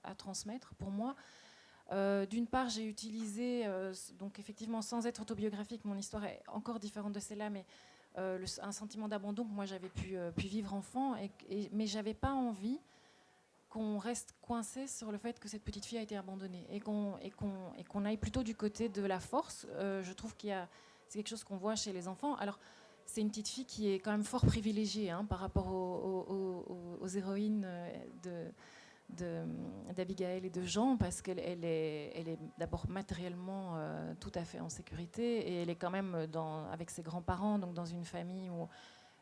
Speaker 4: à transmettre pour moi. D'une part, j'ai utilisé, donc effectivement sans être autobiographique, mon histoire est encore différente de celle-là, mais un sentiment d'abandon que moi j'avais pu vivre enfant, mais j'avais pas envie qu'on reste coincé sur le fait que cette petite fille a été abandonnée et qu'on aille plutôt du côté de la force. Je trouve c'est quelque chose qu'on voit chez les enfants. Alors, c'est une petite fille qui est quand même fort privilégiée par rapport aux héroïnes d'Abigail et de Jean, parce qu'elle est d'abord matériellement tout à fait en sécurité, et elle est quand même avec ses grands-parents, donc dans une famille où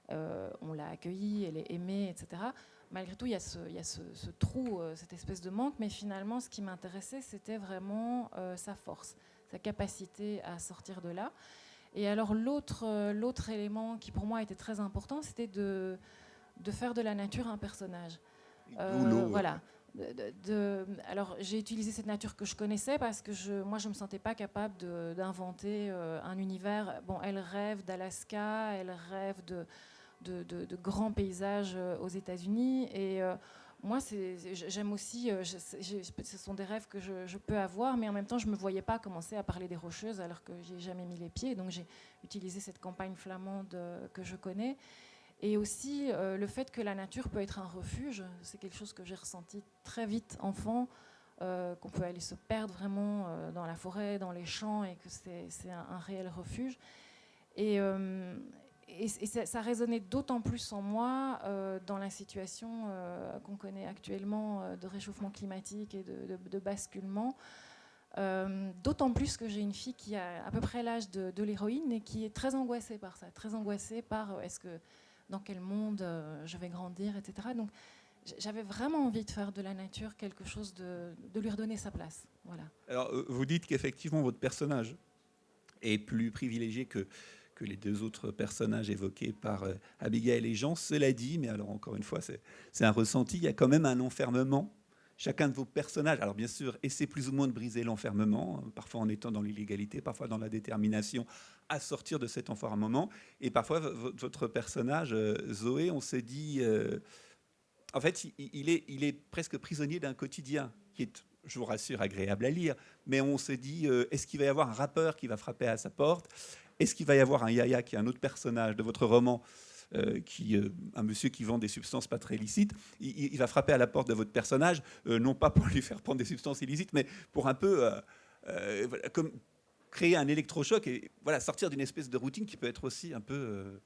Speaker 4: on l'a accueillie, elle est aimée, etc. Malgré tout, il y a ce trou, cette espèce de manque, mais finalement, ce qui m'intéressait, c'était vraiment sa force, sa capacité à sortir de là. Et alors l'autre élément qui pour moi était très important, c'était de faire de la nature un personnage. Voilà. Alors j'ai utilisé cette nature que je connaissais parce que moi je me sentais pas capable d'inventer un univers. Bon, elle rêve d'Alaska, elle rêve de grands paysages aux États-Unis, et moi j'aime aussi. Ce sont des rêves que je peux avoir, mais en même temps je me voyais pas commencer à parler des Rocheuses alors que j'y ai jamais mis les pieds. Donc j'ai utilisé cette campagne flamande que je connais. Et aussi le fait que la nature peut être un refuge, c'est quelque chose que j'ai ressenti très vite enfant, qu'on peut aller se perdre vraiment dans la forêt, dans les champs, et que c'est un réel refuge. Et ça résonnait d'autant plus en moi dans la situation qu'on connaît actuellement de réchauffement climatique et de basculement. D'autant plus que j'ai une fille qui a à peu près l'âge de l'héroïne et qui est très angoissée par ça, très angoissée par dans quel monde je vais grandir, etc. Donc j'avais vraiment envie de faire de la nature quelque chose de lui redonner sa place. Voilà.
Speaker 1: Alors vous dites qu'effectivement votre personnage est plus privilégié que les deux autres personnages évoqués par Abigail et Jean. Cela dit, mais alors encore une fois, c'est un ressenti, il y a quand même un enfermement. Chacun de vos personnages, alors bien sûr, essaie plus ou moins de briser l'enfermement, parfois en étant dans l'illégalité, parfois dans la détermination à sortir de cet enfermement. Et parfois, votre personnage, Zoé, on s'est dit... en fait, il est presque prisonnier d'un quotidien qui est, je vous rassure, agréable à lire. Mais on s'est dit, est-ce qu'il va y avoir un rappeur qui va frapper à sa porte ? Est-ce qu'il va y avoir un Yaya, qui est un autre personnage de votre roman, un monsieur qui vend des substances pas très licites, il va frapper à la porte de votre personnage, non pas pour lui faire prendre des substances illicites, mais pour un peu comme créer un électrochoc et voilà, sortir d'une espèce de routine qui peut être aussi un peu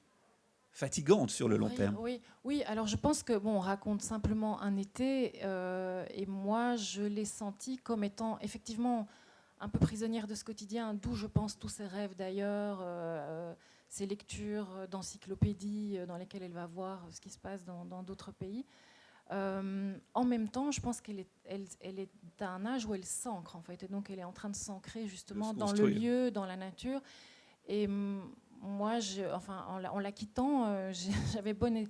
Speaker 1: fatigante sur le long terme.
Speaker 4: Oui. Alors je pense que on raconte simplement un été, et moi je l'ai senti comme étant effectivement un peu prisonnière de ce quotidien, d'où je pense tous ses rêves d'ailleurs, ses lectures d'encyclopédies dans lesquelles elle va voir ce qui se passe dans d'autres pays. En même temps, je pense qu'elle est à un âge où elle s'ancre en fait, et donc elle est en train de s'ancrer justement dans le lieu, dans la nature. Et moi, en la quittant, j'avais bon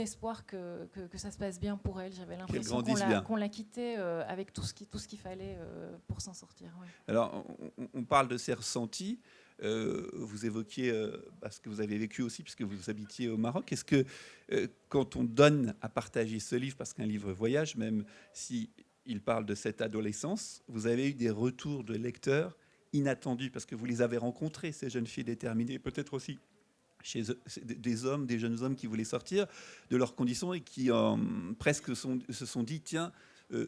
Speaker 4: espoir que ça se passe bien pour elle. J'avais l'impression qu'on la quittait avec tout ce qu'il fallait pour s'en sortir. Ouais.
Speaker 1: Alors, on parle de ses ressentis. Vous évoquiez ce que vous avez vécu aussi, puisque vous habitiez au Maroc. Est-ce que quand on donne à partager ce livre, parce qu'un livre voyage, même s'il parle de cette adolescence, vous avez eu des retours de lecteurs inattendus, parce que vous les avez rencontrés, ces jeunes filles déterminées, peut-être aussi chez des jeunes hommes qui voulaient sortir de leurs conditions et qui presque se sont dit, tiens,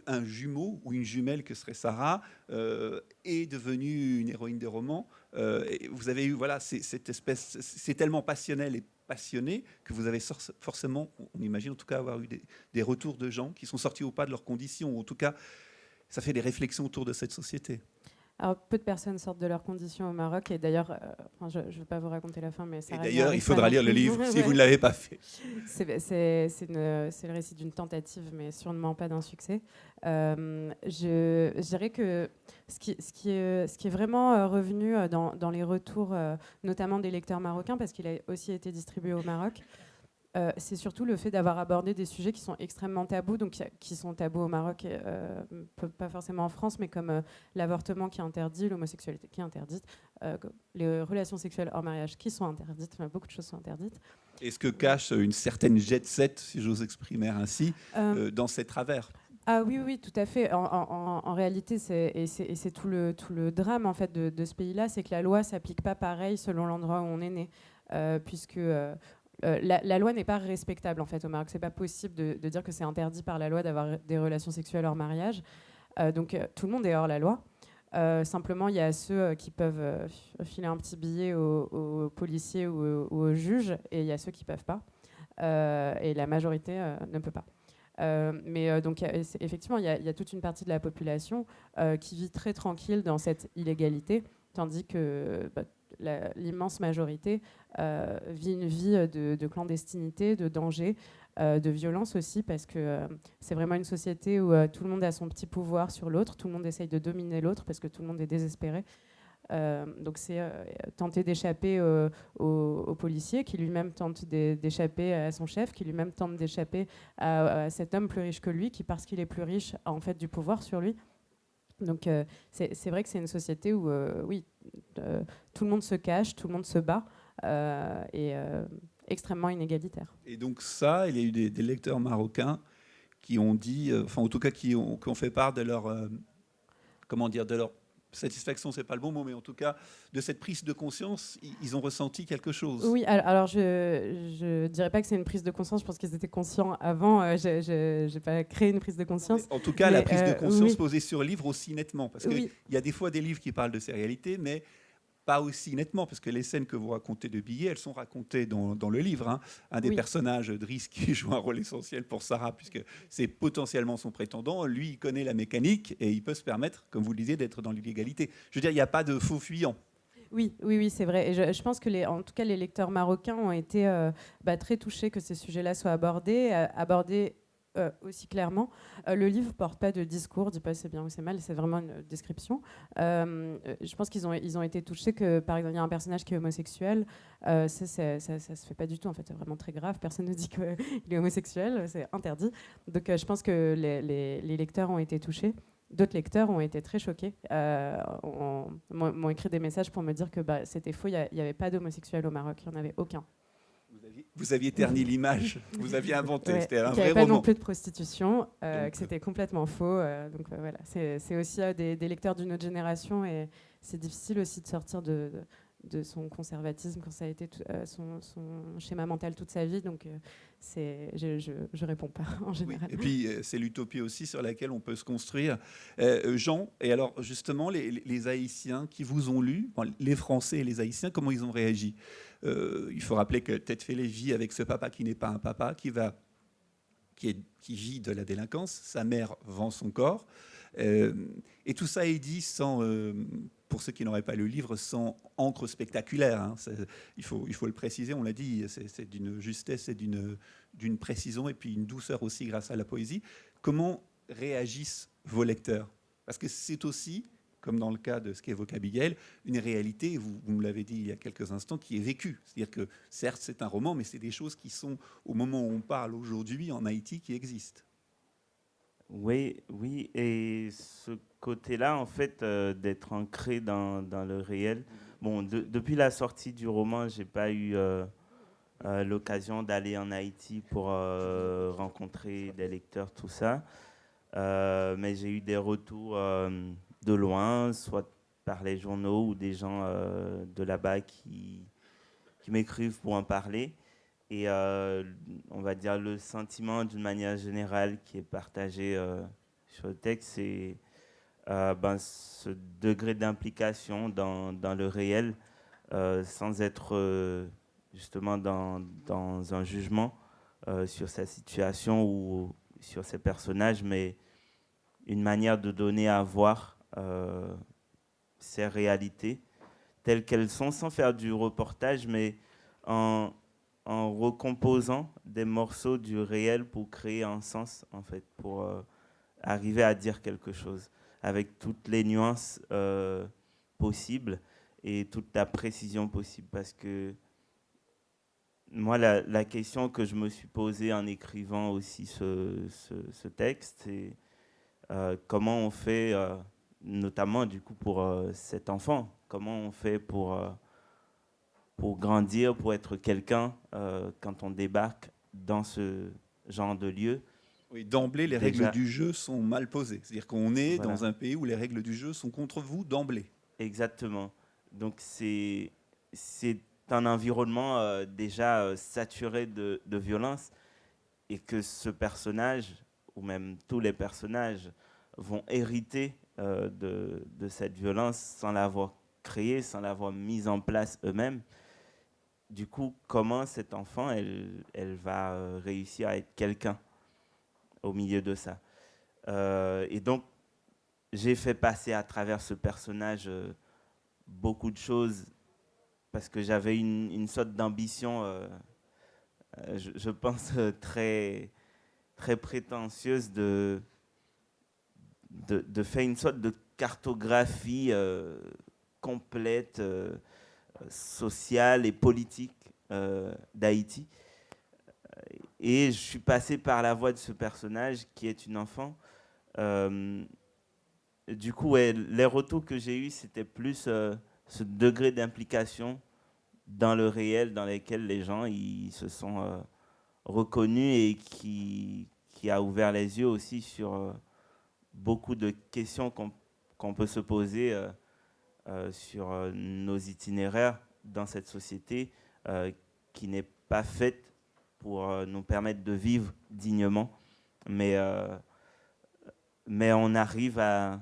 Speaker 1: un jumeau ou une jumelle que serait Sarah est devenue une héroïne de roman. Et vous avez eu cette espèce, c'est tellement passionnel et passionné que vous avez forcément, on imagine en tout cas, avoir eu des retours de gens qui sont sortis ou pas de leurs conditions, ou en tout cas ça fait des réflexions autour de cette société.
Speaker 2: Alors, peu de personnes sortent de leurs conditions au Maroc. Et d'ailleurs, je ne veux pas vous raconter la fin, mais ça.
Speaker 1: Et d'ailleurs, il faudra lire le livre si vous ne l'avez pas fait.
Speaker 2: C'est le récit d'une tentative, mais sûrement pas d'un succès. Je dirais que ce qui est vraiment revenu dans les retours, notamment des lecteurs marocains, parce qu'il a aussi été distribué au Maroc, c'est surtout le fait d'avoir abordé des sujets qui sont extrêmement tabous, donc qui sont tabous au Maroc, pas forcément en France, mais comme l'avortement qui est interdit, l'homosexualité qui est interdite, les relations sexuelles hors mariage qui sont interdites, enfin, beaucoup de choses sont interdites.
Speaker 1: Et ce que cache une certaine jet set, si j'ose exprimer ainsi, dans ces travers.
Speaker 2: Ah oui, oui, tout à fait. En réalité, c'est tout le drame en fait, de ce pays-là, c'est que la loi ne s'applique pas pareil selon l'endroit où on est né, puisque... la loi n'est pas respectable en fait au Maroc. C'est pas possible de dire que c'est interdit par la loi d'avoir des relations sexuelles hors mariage. Donc tout le monde est hors la loi. Simplement, il y a ceux qui peuvent filer un petit billet aux policiers ou aux juges, et il y a ceux qui peuvent pas. Et la majorité ne peut pas. Donc effectivement, il y a toute une partie de la population qui vit très tranquille dans cette illégalité, tandis que l'immense majorité vit une vie de clandestinité, de danger, de violence aussi, parce que c'est vraiment une société où tout le monde a son petit pouvoir sur l'autre, tout le monde essaye de dominer l'autre parce que tout le monde est désespéré. Donc c'est tenter d'échapper au policier qui lui-même tente d'échapper à son chef, qui lui-même tente d'échapper à cet homme plus riche que lui, qui parce qu'il est plus riche a en fait du pouvoir sur lui. Donc c'est vrai que c'est une société où oui, tout le monde se cache, tout le monde se bat, et extrêmement inégalitaire.
Speaker 1: Et donc ça, il y a eu des lecteurs marocains qui ont dit, enfin en tout cas qui ont fait part de leur, comment dire, de leur satisfaction, c'est pas le bon mot, mais en tout cas de cette prise de conscience, ils ont ressenti quelque chose.
Speaker 2: Oui, alors je dirais pas que c'est une prise de conscience, je pense qu'ils étaient conscients avant, j'ai pas créé une prise de conscience.
Speaker 1: En tout cas,
Speaker 2: mais,
Speaker 1: la prise de conscience
Speaker 2: oui.
Speaker 1: posée sur le livre aussi nettement, parce qu'il
Speaker 2: Oui.
Speaker 1: y a des fois des livres qui parlent de ces réalités, mais pas aussi nettement, parce que les scènes que vous racontez de billets, elles sont racontées dans le livre. Hein. Un des personnages, Driss, qui joue un rôle essentiel pour Sarah, puisque c'est potentiellement son prétendant, lui, il connaît la mécanique et il peut se permettre, comme vous le disiez, d'être dans l'illégalité. Je veux dire, il n'y a pas de faux fuyant.
Speaker 2: Oui, c'est vrai. Et je pense que en tout cas, les lecteurs marocains ont été très touchés que ces sujets-là soient abordés aussi clairement. Le livre porte pas de discours, dit pas c'est bien ou c'est mal, c'est vraiment une description. Je pense qu'ils ont été touchés que, par exemple, il y a un personnage qui est homosexuel. Ça se fait pas du tout, en fait, c'est vraiment très grave. Personne ne dit qu'il est homosexuel, c'est interdit. Donc je pense que les lecteurs ont été touchés. D'autres lecteurs ont été très choqués, m'ont écrit des messages pour me dire que c'était faux, il n'y avait pas d'homosexuels au Maroc, il n'y en avait aucun.
Speaker 1: Vous aviez terni l'image, vous aviez inventé,
Speaker 2: ouais,
Speaker 1: c'était un vrai roman.
Speaker 2: Il n'y avait pas non plus de prostitution, que c'était complètement faux. Donc voilà, c'est aussi des lecteurs d'une autre génération, et c'est difficile aussi de sortir de son conservatisme quand ça a été son schéma mental toute sa vie. Donc je réponds pas en général.
Speaker 1: Oui, et puis c'est l'utopie aussi sur laquelle on peut se construire. Jean, et alors justement les Haïtiens qui vous ont lu, les Français et les Haïtiens, comment ils ont réagi? Il faut rappeler que Tête Fêlée vit avec ce papa qui n'est pas un papa, qui vit de la délinquance. Sa mère vend son corps. Et tout ça est dit sans, pour ceux qui n'auraient pas lu le livre, sans encre spectaculaire. Hein. Il faut le préciser, on l'a dit, c'est d'une justesse et d'une précision et puis une douceur aussi grâce à la poésie. Comment réagissent vos lecteurs? Parce que c'est aussi, comme dans le cas de ce qu'évoque Abigail, une réalité, vous me l'avez dit il y a quelques instants, qui est vécue. C'est-à-dire que certes c'est un roman, mais c'est des choses qui sont, au moment où on parle aujourd'hui en Haïti, qui existent.
Speaker 3: Oui, et ce côté-là, en fait, d'être ancré dans le réel. Bon, depuis la sortie du roman, j'ai pas eu l'occasion d'aller en Haïti pour rencontrer des lecteurs, tout ça. Mais j'ai eu des retours de loin, soit par les journaux ou des gens de là-bas qui m'écrivent pour en parler. Et on va dire le sentiment d'une manière générale qui est partagé sur le texte, c'est ce degré d'implication dans le réel, sans être justement dans un jugement sur sa situation ou sur ses personnages, mais une manière de donner à voir ces réalités telles qu'elles sont, sans faire du reportage, mais en recomposant des morceaux du réel pour créer un sens, en fait, pour arriver à dire quelque chose, avec toutes les nuances possibles et toute la précision possible. Parce que moi, la question que je me suis posée en écrivant aussi ce texte, c'est comment on fait, notamment du coup pour cet enfant, comment on fait pour grandir, pour être quelqu'un quand on débarque dans ce genre de lieu.
Speaker 1: Oui, d'emblée, les règles du jeu sont mal posées. C'est-à-dire qu'on est
Speaker 3: Voilà.
Speaker 1: dans un pays où les règles du jeu sont contre vous d'emblée.
Speaker 3: Exactement. Donc c'est un environnement déjà saturé de violence, et que ce personnage, ou même tous les personnages, vont hériter de cette violence sans l'avoir créée, sans l'avoir mise en place eux-mêmes. Du coup, comment cet enfant, elle va réussir à être quelqu'un au milieu de ça. Et donc, j'ai fait passer à travers ce personnage beaucoup de choses, parce que j'avais une sorte d'ambition, je pense, très, très prétentieuse de faire une sorte de cartographie complète, sociale et politique d'Haïti. Et je suis passé par la voix de ce personnage qui est une enfant. Du coup, ouais, les retours que j'ai eus, c'était plus ce degré d'implication dans le réel, dans lequel les gens ils se sont reconnus, et qui a ouvert les yeux aussi sur beaucoup de questions qu'on peut se poser sur nos itinéraires dans cette société qui n'est pas faite pour nous permettre de vivre dignement. Mais on arrive à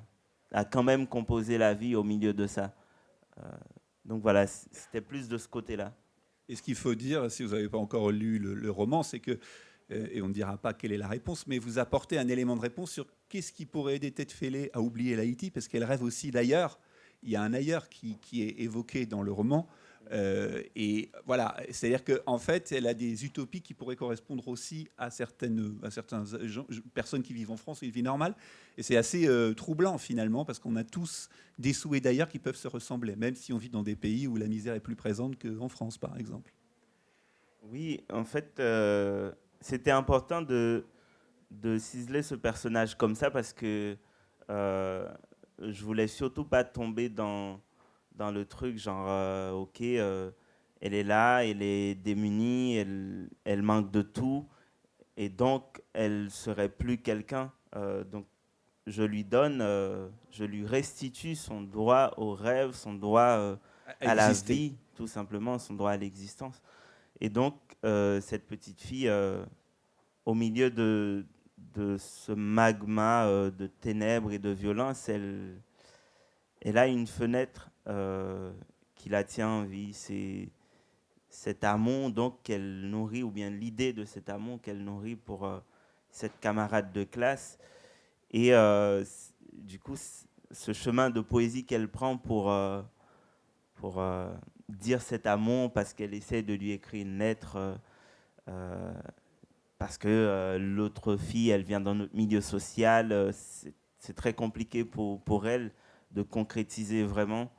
Speaker 3: quand même composer la vie au milieu de ça. Donc voilà, c'était plus de ce côté-là.
Speaker 1: Et ce qu'il faut dire, si vous n'avez pas encore lu le roman, c'est que, et on ne dira pas quelle est la réponse, mais vous apportez un élément de réponse sur qu'est-ce qui pourrait aider Tête Fêlée à oublier l'Haïti, parce qu'elle rêve aussi d'ailleurs. Il y a un ailleurs qui est évoqué dans le roman. Et voilà, c'est-à-dire qu'en fait, elle a des utopies qui pourraient correspondre aussi à certaines personnes qui vivent en France, une vie normale. Et c'est assez troublant finalement, parce qu'on a tous des souhaits d'ailleurs qui peuvent se ressembler, même si on vit dans des pays où la misère est plus présente qu'en France, par exemple.
Speaker 3: Oui, en fait, c'était important de ciseler ce personnage comme ça, parce que je voulais surtout pas tomber dans le truc genre ok, elle est là, elle est démunie, elle manque de tout, et donc elle serait plus quelqu'un. Donc je lui restitue son droit au rêve, son droit à la vie, tout simplement, son droit à l'existence. Et donc cette petite fille, au milieu de ce magma de ténèbres et de violence, elle a une fenêtre qui la tient en vie. C'est cet amour donc qu'elle nourrit, ou bien l'idée de cet amour qu'elle nourrit pour cette camarade de classe. Et du coup, ce chemin de poésie qu'elle prend pour dire cet amour, parce qu'elle essaie de lui écrire une lettre, parce que l'autre fille, elle vient dans notre milieu social, c'est très compliqué pour elle de concrétiser vraiment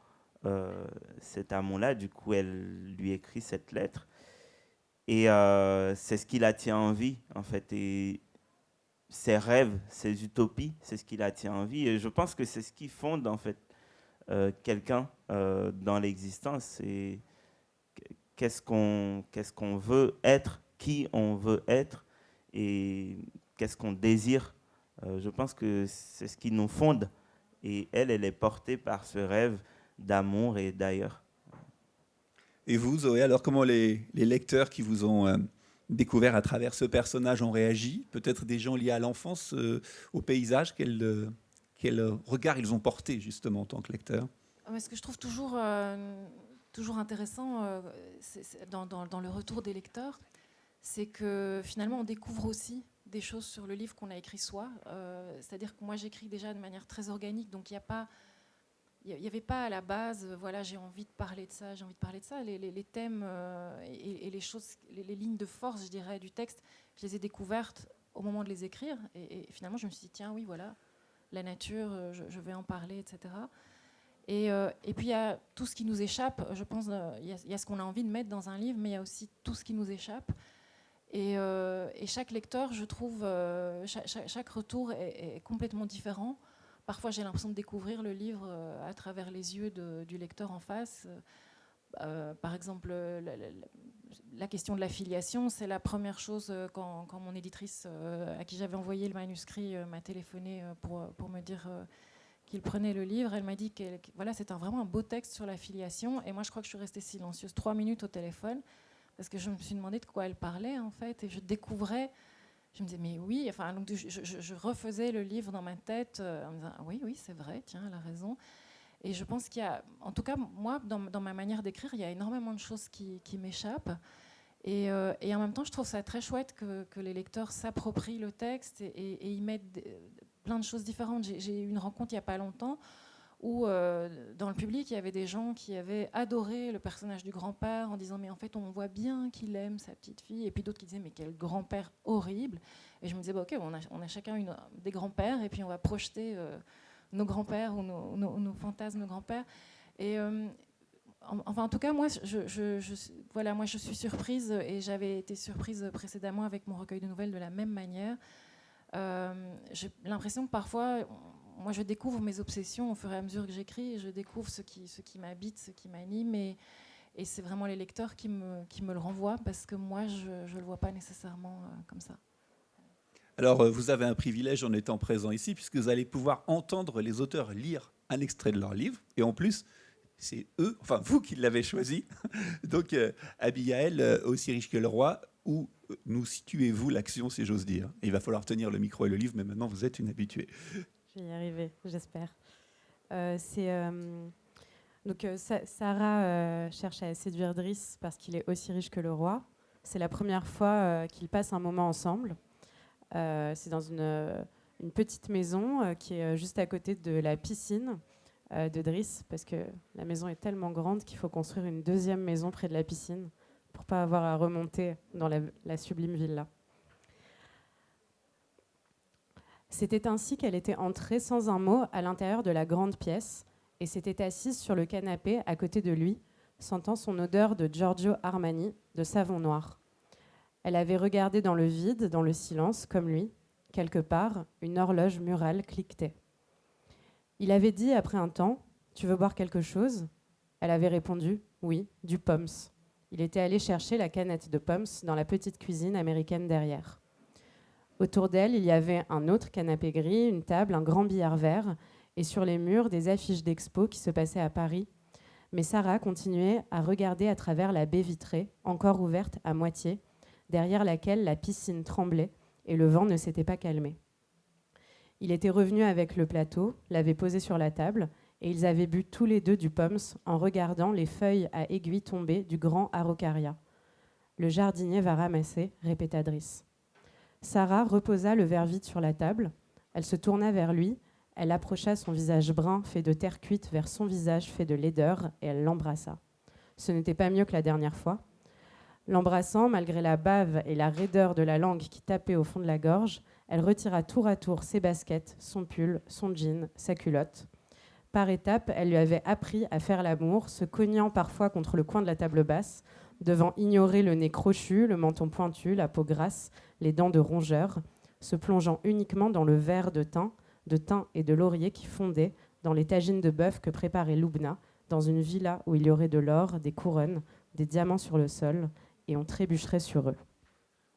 Speaker 3: cet amour-là. Du coup, elle lui écrit cette lettre. Et c'est ce qui la tient en vie, en fait. Et ses rêves, ses utopies, c'est ce qui la tient en vie. Et je pense que c'est ce qui fonde, en fait, quelqu'un dans l'existence. Et qu'est-ce qu'on veut être, qui on veut être, et qu'est-ce qu'on désire. Je pense que c'est ce qui nous fonde. Et elle est portée par ce rêve d'amour et d'ailleurs.
Speaker 1: Et vous, Zoé, alors comment les lecteurs qui vous ont découvert à travers ce personnage ont réagi? Peut-être des gens liés à l'enfance, au paysage, quel regard ils ont porté justement en tant que lecteurs?
Speaker 4: Ce que je trouve toujours intéressant dans le retour des lecteurs, c'est que finalement on découvre aussi des choses sur le livre qu'on a écrit soi. C'est-à-dire que moi j'écris déjà de manière très organique, donc il il n'y avait pas à la base, voilà, j'ai envie de parler de ça, j'ai envie de parler de ça. Les thèmes et les choses, les lignes de force, je dirais, du texte, je les ai découvertes au moment de les écrire. Et finalement, je me suis dit, tiens, oui, voilà, la nature, je vais en parler, etc. Et puis, il y a tout ce qui nous échappe. Je pense il y a ce qu'on a envie de mettre dans un livre, mais il y a aussi tout ce qui nous échappe. Et chaque lecteur, je trouve, chaque retour est complètement différent. Parfois, j'ai l'impression de découvrir le livre à travers les yeux du lecteur en face. Par exemple, la question de la filiation, c'est la première chose quand mon éditrice, à qui j'avais envoyé le manuscrit, m'a téléphoné pour me dire qu'il prenait le livre. Elle m'a dit que voilà, c'était vraiment un beau texte sur la filiation. Et moi, je crois que je suis restée silencieuse 3 minutes au téléphone parce que je me suis demandé de quoi elle parlait, en fait. Et je découvrais... Je me disais, mais oui, enfin, donc je refaisais le livre dans ma tête en me disant, ah, oui, c'est vrai, tiens, elle a raison. Et je pense qu'il y a, en tout cas, moi, dans ma manière d'écrire, il y a énormément de choses qui m'échappent. Et en même temps, je trouve ça très chouette que les lecteurs s'approprient le texte et y mettent plein de choses différentes. J'ai eu une rencontre il n'y a pas longtemps où dans le public, il y avait des gens qui avaient adoré le personnage du grand-père en disant mais en fait on voit bien qu'il aime sa petite fille, et puis d'autres qui disaient mais quel grand-père horrible. Et je me disais bah, ok, on a chacun des grands-pères et puis on va projeter nos grands-pères ou nos fantasmes de grands-pères. Et enfin en tout cas moi voilà, moi je suis surprise et j'avais été surprise précédemment avec mon recueil de nouvelles de la même manière. J'ai l'impression que parfois moi, je découvre mes obsessions au fur et à mesure que j'écris. Je découvre ce qui m'habite, ce qui m'anime. Et c'est vraiment les lecteurs qui me le renvoient parce que moi, je ne le vois pas nécessairement comme ça.
Speaker 1: Alors, vous avez un privilège en étant présent ici, puisque vous allez pouvoir entendre les auteurs lire un extrait de leur livre. Et en plus, c'est eux, enfin vous qui l'avez choisi. Donc, Abigaël, aussi riche que le roi, où nous situez-vous l'action, si j'ose dire? Il va falloir tenir le micro et le livre, mais maintenant, vous êtes une habituée.
Speaker 2: Je vais y arriver, j'espère. Sarah cherche à séduire Driss parce qu'il est aussi riche que le roi. C'est la première fois qu'ils passent un moment ensemble. C'est dans une petite maison qui est juste à côté de la piscine de Driss, parce que la maison est tellement grande qu'il faut construire une deuxième maison près de la piscine pour ne pas avoir à remonter dans la sublime villa. C'était ainsi qu'elle était entrée sans un mot à l'intérieur de la grande pièce et s'était assise sur le canapé à côté de lui, sentant son odeur de Giorgio Armani, de savon noir. Elle avait regardé dans le vide, dans le silence, comme lui. Quelque part, une horloge murale cliquetait. Il avait dit après un temps « Tu veux boire quelque chose ?» Elle avait répondu « Oui, du Poms ». Il était allé chercher la canette de Poms dans la petite cuisine américaine derrière. Autour d'elle, il y avait un autre canapé gris, une table, un grand billard vert, et sur les murs, des affiches d'expo qui se passaient à Paris. Mais Sarah continuait à regarder à travers la baie vitrée, encore ouverte à moitié, derrière laquelle la piscine tremblait et le vent ne s'était pas calmé. Il était revenu avec le plateau, l'avait posé sur la table, et ils avaient bu tous les deux du Poms en regardant les feuilles à aiguilles tombées du grand araucaria. « Le jardinier va ramasser », répéta Driss. Sarah reposa le verre vide sur la table. Elle se tourna vers lui. Elle approcha son visage brun fait de terre cuite vers son visage fait de laideur et elle l'embrassa. Ce n'était pas mieux que la dernière fois. L'embrassant, malgré la bave et la raideur de la langue qui tapait au fond de la gorge, elle retira tour à tour ses baskets, son pull, son jean, sa culotte. Par étapes, elle lui avait appris à faire l'amour, se cognant parfois contre le coin de la table basse, devant ignorer le nez crochu, le menton pointu, la peau grasse, les dents de rongeur, se plongeant uniquement dans le verre de thym et de laurier qui fondait dans les tagines de bœuf que préparait Loubna, dans une villa où il y aurait de l'or, des couronnes, des diamants sur le sol, et on trébucherait sur eux.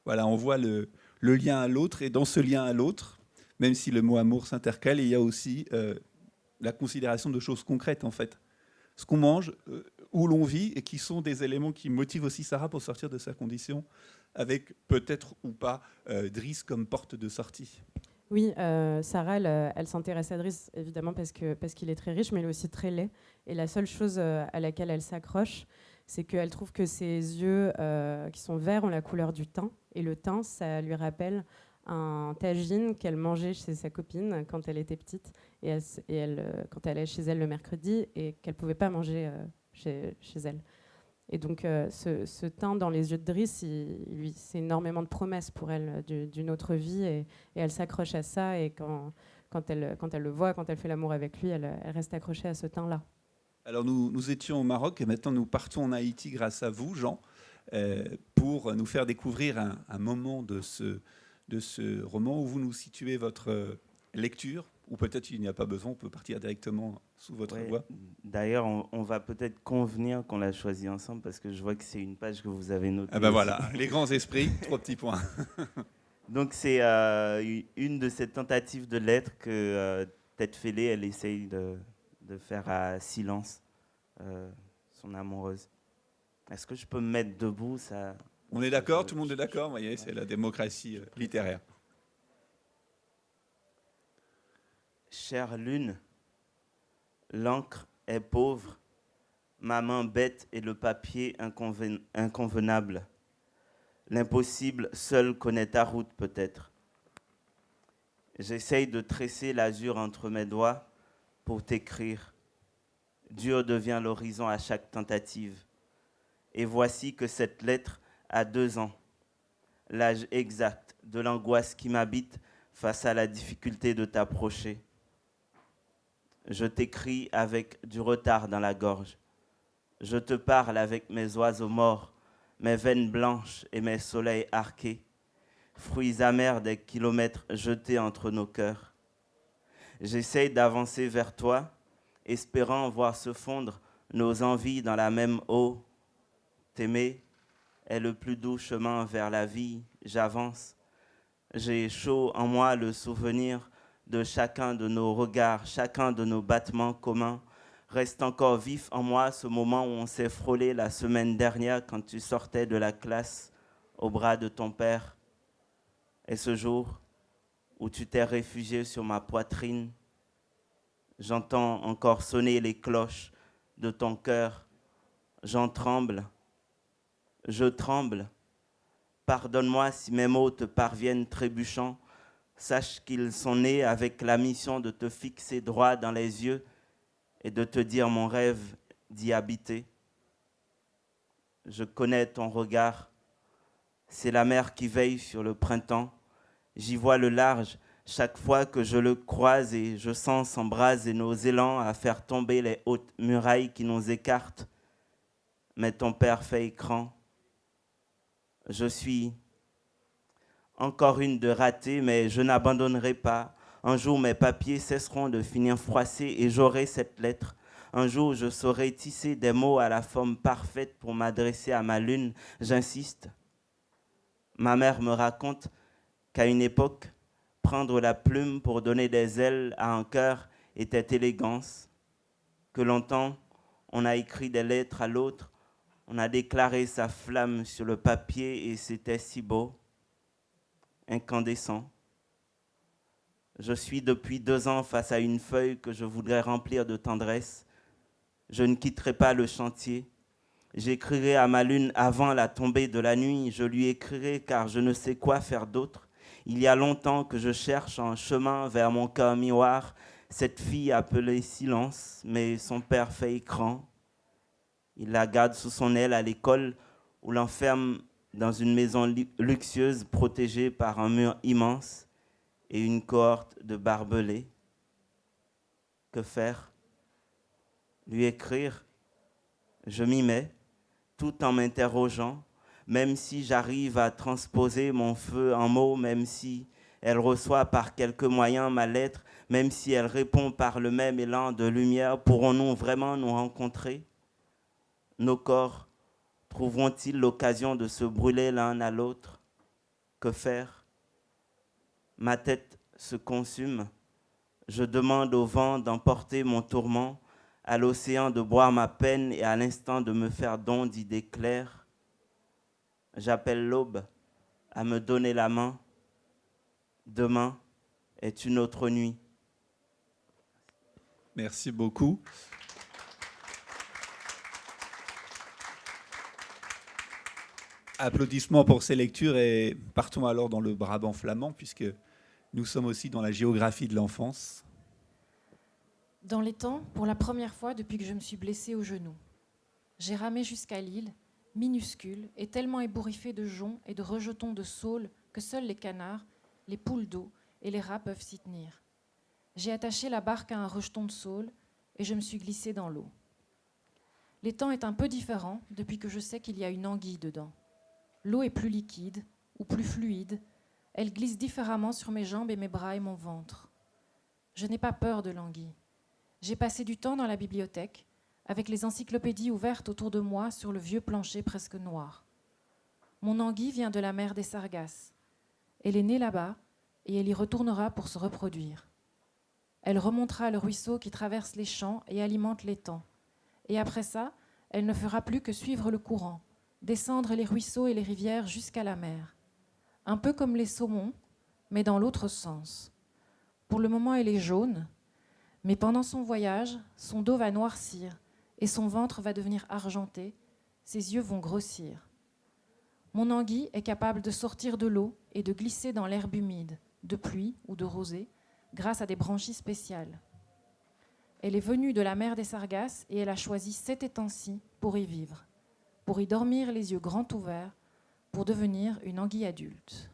Speaker 1: Voilà, on voit le lien à l'autre, et dans ce lien à l'autre, même si le mot amour s'intercale, il y a aussi la considération de choses concrètes, en fait. Ce qu'on mange, où l'on vit, et qui sont des éléments qui motivent aussi Sarah pour sortir de sa condition, avec peut-être ou pas Driss comme porte de sortie.
Speaker 2: Oui, Sarah, elle s'intéresse à Driss, évidemment, parce qu'il est très riche, mais il est aussi très laid. Et la seule chose à laquelle elle s'accroche, c'est qu'elle trouve que ses yeux qui sont verts ont la couleur du thym. Et le thym, ça lui rappelle un tagine qu'elle mangeait chez sa copine quand elle était petite, et quand elle allait chez elle le mercredi, et qu'elle ne pouvait pas manger chez elle. Et donc ce teint dans les yeux de Driss, c'est énormément de promesses pour elle d'une autre vie, et elle s'accroche à ça, et quand elle le voit, quand elle fait l'amour avec lui, elle reste accrochée à ce teint-là.
Speaker 1: Alors nous étions au Maroc et maintenant nous partons en Haïti grâce à vous, Jean, pour nous faire découvrir un moment de ce roman où vous nous situez votre lecture, ou peut-être il n'y a pas besoin, on peut partir directement sous votre voix.
Speaker 3: D'ailleurs, on va peut-être convenir qu'on l'a choisi ensemble parce que je vois que c'est une page que vous avez notée.
Speaker 1: Ah ben voilà, les grands esprits, 3 petits points.
Speaker 3: Donc c'est une de ces tentatives de lettres que Tête Fêlée, elle essaye de faire à silence son amoureuse. Est-ce que je peux me mettre debout ça...
Speaker 1: On est d'accord, tout le monde est d'accord, vous voyez, c'est la démocratie littéraire.
Speaker 3: Chère lune, l'encre est pauvre, ma main bête et le papier inconvenable. L'impossible seul connaît ta route peut-être. J'essaye de tresser l'azur entre mes doigts pour t'écrire. Dur devient l'horizon à chaque tentative. Et voici que cette lettre a 2 ans, l'âge exact de l'angoisse qui m'habite face à la difficulté de t'approcher. Je t'écris avec du retard dans la gorge. Je te parle avec mes oiseaux morts, mes veines blanches et mes soleils arqués, fruits amers des kilomètres jetés entre nos cœurs. J'essaye d'avancer vers toi, espérant voir se fondre nos envies dans la même eau. T'aimer est le plus doux chemin vers la vie, j'avance. J'ai chaud en moi le souvenir de chacun de nos regards, chacun de nos battements communs. Reste encore vif en moi ce moment où on s'est frôlé la semaine dernière quand tu sortais de la classe au bras de ton père. Et ce jour où tu t'es réfugié sur ma poitrine, j'entends encore sonner les cloches de ton cœur. J'en tremble, je tremble. Pardonne-moi si mes mots te parviennent trébuchants. Sache qu'ils sont nés avec la mission de te fixer droit dans les yeux et de te dire mon rêve d'y habiter. Je connais ton regard, c'est la mer qui veille sur le printemps. J'y vois le large chaque fois que je le croise et je sens s'embraser nos élans à faire tomber les hautes murailles qui nous écartent. Mais ton père fait écran. Je suis encore une de ratée, mais je n'abandonnerai pas. Un jour, mes papiers cesseront de finir froissés et j'aurai cette lettre. Un jour, je saurai tisser des mots à la forme parfaite pour m'adresser à ma lune. J'insiste. Ma mère me raconte qu'à une époque, prendre la plume pour donner des ailes à un cœur était élégance. Que longtemps, on a écrit des lettres à l'autre, on a déclaré sa flamme sur le papier et c'était si beau. Incandescent. Je suis depuis 2 ans face à une feuille que je voudrais remplir de tendresse. Je ne quitterai pas le chantier. J'écrirai à ma lune avant la tombée de la nuit. Je lui écrirai car je ne sais quoi faire d'autre. Il y a longtemps que je cherche un chemin vers mon cœur miroir. Cette fille appelée Silence, mais son père fait écran. Il la garde sous son aile à l'école où l'enferme dans une maison luxueuse protégée par un mur immense et une cohorte de barbelés. Que faire? Lui écrire? Je m'y mets, tout en m'interrogeant, même si j'arrive à transposer mon feu en mots, même si elle reçoit par quelques moyens ma lettre, même si elle répond par le même élan de lumière, pourrons-nous vraiment nous rencontrer? Nos corps trouveront-ils l'occasion de se brûler l'un à l'autre? Que faire? Ma tête se consume. Je demande au vent d'emporter mon tourment, à l'océan de boire ma peine et à l'instant de me faire don d'idées claires. J'appelle l'aube à me donner la main. Demain est une autre nuit.
Speaker 1: Merci beaucoup. Applaudissements pour ces lectures et partons alors dans le Brabant flamand, puisque nous sommes aussi dans la géographie de l'enfance.
Speaker 4: Dans les temps, pour la première fois depuis que je me suis blessée au genou, j'ai ramé jusqu'à l'île, minuscule et tellement ébouriffée de joncs et de rejetons de saules que seuls les canards, les poules d'eau et les rats peuvent s'y tenir. J'ai attaché la barque à un rejeton de saule et je me suis glissée dans l'eau. L'étang est un peu différent depuis que je sais qu'il y a une anguille dedans. L'eau est plus liquide ou plus fluide. Elle glisse différemment sur mes jambes et mes bras et mon ventre. Je n'ai pas peur de l'anguille. J'ai passé du temps dans la bibliothèque, avec les encyclopédies ouvertes autour de moi sur le vieux plancher presque noir. Mon anguille vient de la mer des Sargasses. Elle est née là-bas et elle y retournera pour se reproduire. Elle remontera le ruisseau qui traverse les champs et alimente l'étang. Et après ça, elle ne fera plus que suivre le courant, descendre les ruisseaux et les rivières jusqu'à la mer. Un peu comme les saumons, mais dans l'autre sens. Pour le moment, elle est jaune, mais pendant son voyage, son dos va noircir et son ventre va devenir argenté, ses yeux vont grossir. Mon anguille est capable de sortir de l'eau et de glisser dans l'herbe humide, de pluie ou de rosée, grâce à des branchies spéciales. Elle est venue de la mer des Sargasses et elle a choisi cet étang-ci pour y vivre, pour y dormir les yeux grands ouverts, pour devenir une anguille adulte.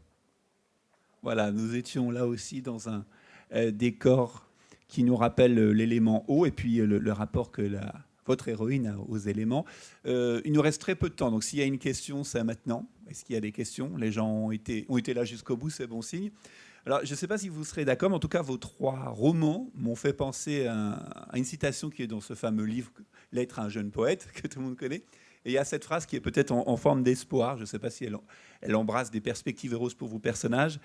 Speaker 1: Voilà, nous étions là aussi dans un décor qui nous rappelle l'élément eau et puis le rapport que votre héroïne a aux éléments. Il nous reste très peu de temps, donc s'il y a une question, c'est maintenant. Est-ce qu'il y a des questions? Les gens ont été là jusqu'au bout, c'est bon signe. Alors, je ne sais pas si vous serez d'accord, mais en tout cas, vos 3 romans m'ont fait penser à une citation qui est dans ce fameux livre « Lettre à un jeune poète » que tout le monde connaît. Et il y a cette phrase qui est peut-être en forme d'espoir. Je ne sais pas si elle embrasse des perspectives heureuses pour vos personnages,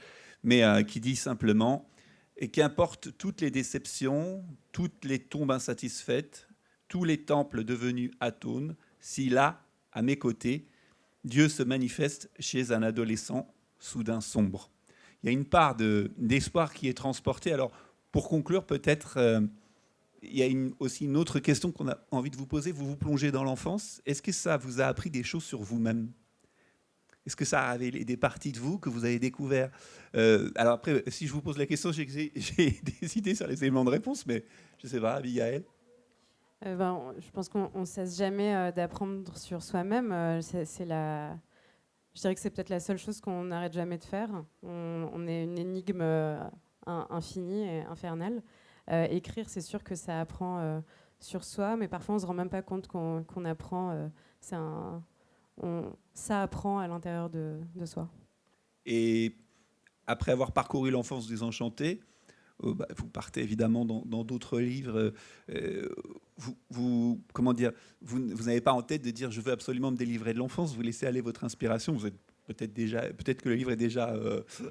Speaker 1: mais qui dit simplement « Et qu'importe toutes les déceptions, toutes les tombes insatisfaites, tous les temples devenus atones, si là, à mes côtés, Dieu se manifeste chez un adolescent soudain sombre. » Il y a une part d'espoir qui est transportée. Alors, pour conclure, peut-être, il y a aussi une autre question qu'on a envie de vous poser. Vous vous plongez dans l'enfance. Est-ce que ça vous a appris des choses sur vous-même? Est-ce que ça a révélé des parties de vous que vous avez découvertes? Alors après, si je vous pose la question, j'ai des idées sur les éléments de réponse, mais je ne sais pas, Abigaël.
Speaker 2: Je pense qu'on ne cesse jamais d'apprendre sur soi-même. Je dirais que c'est peut-être la seule chose qu'on n'arrête jamais de faire. On est une énigme infinie et infernale. Écrire, c'est sûr que ça apprend sur soi, mais parfois on ne se rend même pas compte qu'on apprend. Ça apprend à l'intérieur de soi.
Speaker 1: Et après avoir parcouru l'enfance désenchantée, vous partez évidemment dans d'autres livres. Comment dire, vous n'avez pas en tête de dire je veux absolument me délivrer de l'enfance. Vous laissez aller votre inspiration. Vous êtes peut-être que le livre est déjà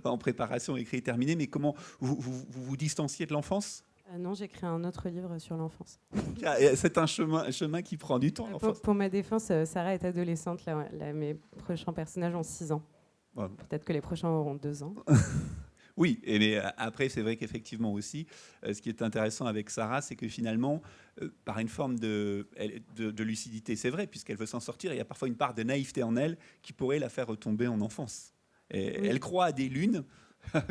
Speaker 1: en préparation, écrit et terminé. Mais comment vous distanciez de l'enfance?
Speaker 2: Non, j'écris un autre livre sur l'enfance.
Speaker 1: C'est un chemin qui prend du temps.
Speaker 2: Pour ma défense, Sarah est adolescente. Là, mes prochains personnages ont 6 ans. Ouais. Peut-être que les prochains auront 2 ans.
Speaker 1: Oui, mais après, c'est vrai qu'effectivement aussi, ce qui est intéressant avec Sarah, c'est que finalement, par une forme de lucidité, c'est vrai, puisqu'elle veut s'en sortir, il y a parfois une part de naïveté en elle qui pourrait la faire retomber en enfance. Et oui. Elle croit à des lunes,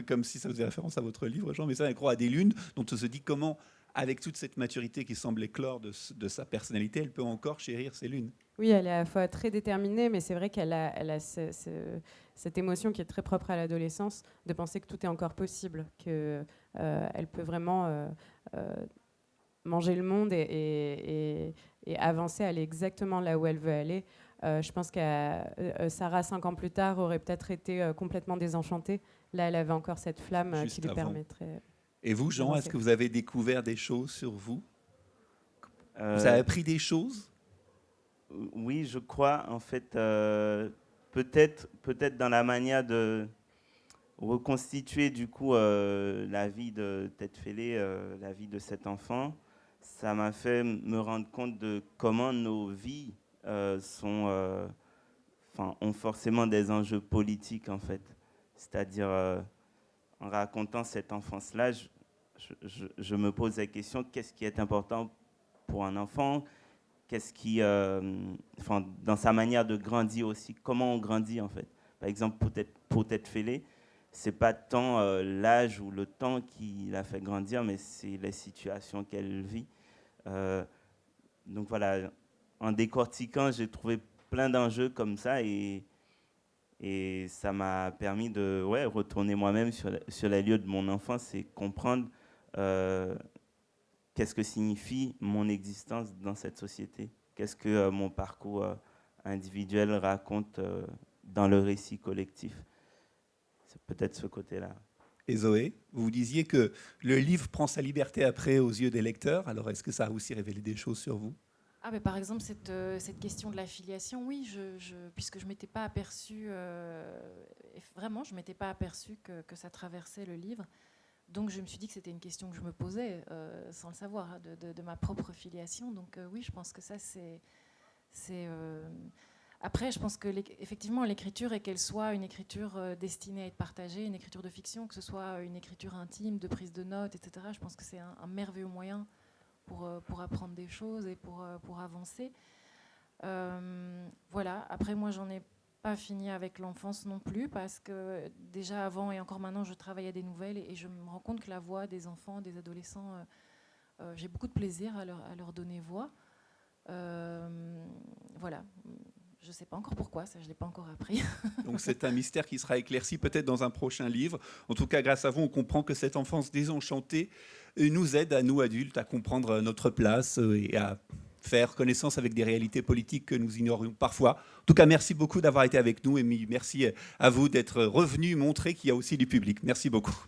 Speaker 1: comme si ça faisait référence à votre livre, Jean, mais ça, elle croit à des lunes dont on se dit comment, avec toute cette maturité qui semble éclore de sa personnalité, elle peut encore chérir ces lunes.
Speaker 2: Oui, elle est à la fois très déterminée, mais c'est vrai qu'elle a cette émotion qui est très propre à l'adolescence, de penser que tout est encore possible, qu'elle peut vraiment manger le monde et avancer, aller exactement là où elle veut aller. Je pense que Sarah, 5 ans plus tard, aurait peut-être été complètement désenchantée. Là, elle avait encore cette flamme qui lui permettrait...
Speaker 1: Et vous, Jean, est-ce que vous avez découvert des choses sur vous? Vous avez appris des choses?
Speaker 3: Oui, je crois, en fait, peut-être dans la manière de reconstituer du coup la vie de Tête Fêlée, la vie de cet enfant. Ça m'a fait me rendre compte de comment nos vies ont forcément des enjeux politiques, en fait. C'est-à-dire, en racontant cette enfance-là, je me pose la question, qu'est-ce qui est important pour un enfant? qu'est-ce qui, enfin, dans sa manière de grandir aussi, comment on grandit en fait. Par exemple, pour Tête Fêlée, c'est pas tant l'âge ou le temps qui la fait grandir, mais c'est les situations qu'elle vit. Donc voilà, en décortiquant, j'ai trouvé plein d'enjeux comme ça et ça m'a permis de retourner moi-même sur les lieux de mon enfance et comprendre qu'est-ce que signifie mon existence dans cette société, qu'est-ce que mon parcours individuel raconte dans le récit collectif. C'est peut-être ce côté-là.
Speaker 1: Et Zoé, vous disiez que le livre prend sa liberté après aux yeux des lecteurs. Alors, est-ce que ça a aussi révélé des choses sur vous ?
Speaker 4: Ah, mais par exemple, cette question de la filiation, oui, puisque je ne m'étais pas aperçue, vraiment, je ne m'étais pas aperçue que ça traversait le livre. Donc, je me suis dit que c'était une question que je me posais, sans le savoir, hein, de ma propre filiation. Donc, oui, je pense que ça, c'est Après, je pense que effectivement, l'écriture, et qu'elle soit une écriture destinée à être partagée, une écriture de fiction, que ce soit une écriture intime, de prise de notes, etc., je pense que c'est un merveilleux moyen pour apprendre des choses et pour avancer. Voilà. Après, moi, j'en ai pas fini avec l'enfance non plus, parce que déjà avant et encore maintenant, je travaille à des nouvelles et je me rends compte que la voix des enfants, des adolescents, j'ai beaucoup de plaisir à leur donner voix. Voilà. Je ne sais pas encore pourquoi, ça je ne l'ai pas encore appris.
Speaker 1: Donc c'est un mystère qui sera éclairci peut-être dans un prochain livre. En tout cas, grâce à vous, on comprend que cette enfance désenchantée nous aide, à nous adultes, à comprendre notre place et à faire connaissance avec des réalités politiques que nous ignorions parfois. En tout cas, merci beaucoup d'avoir été avec nous et merci à vous d'être revenus montrer qu'il y a aussi du public. Merci beaucoup.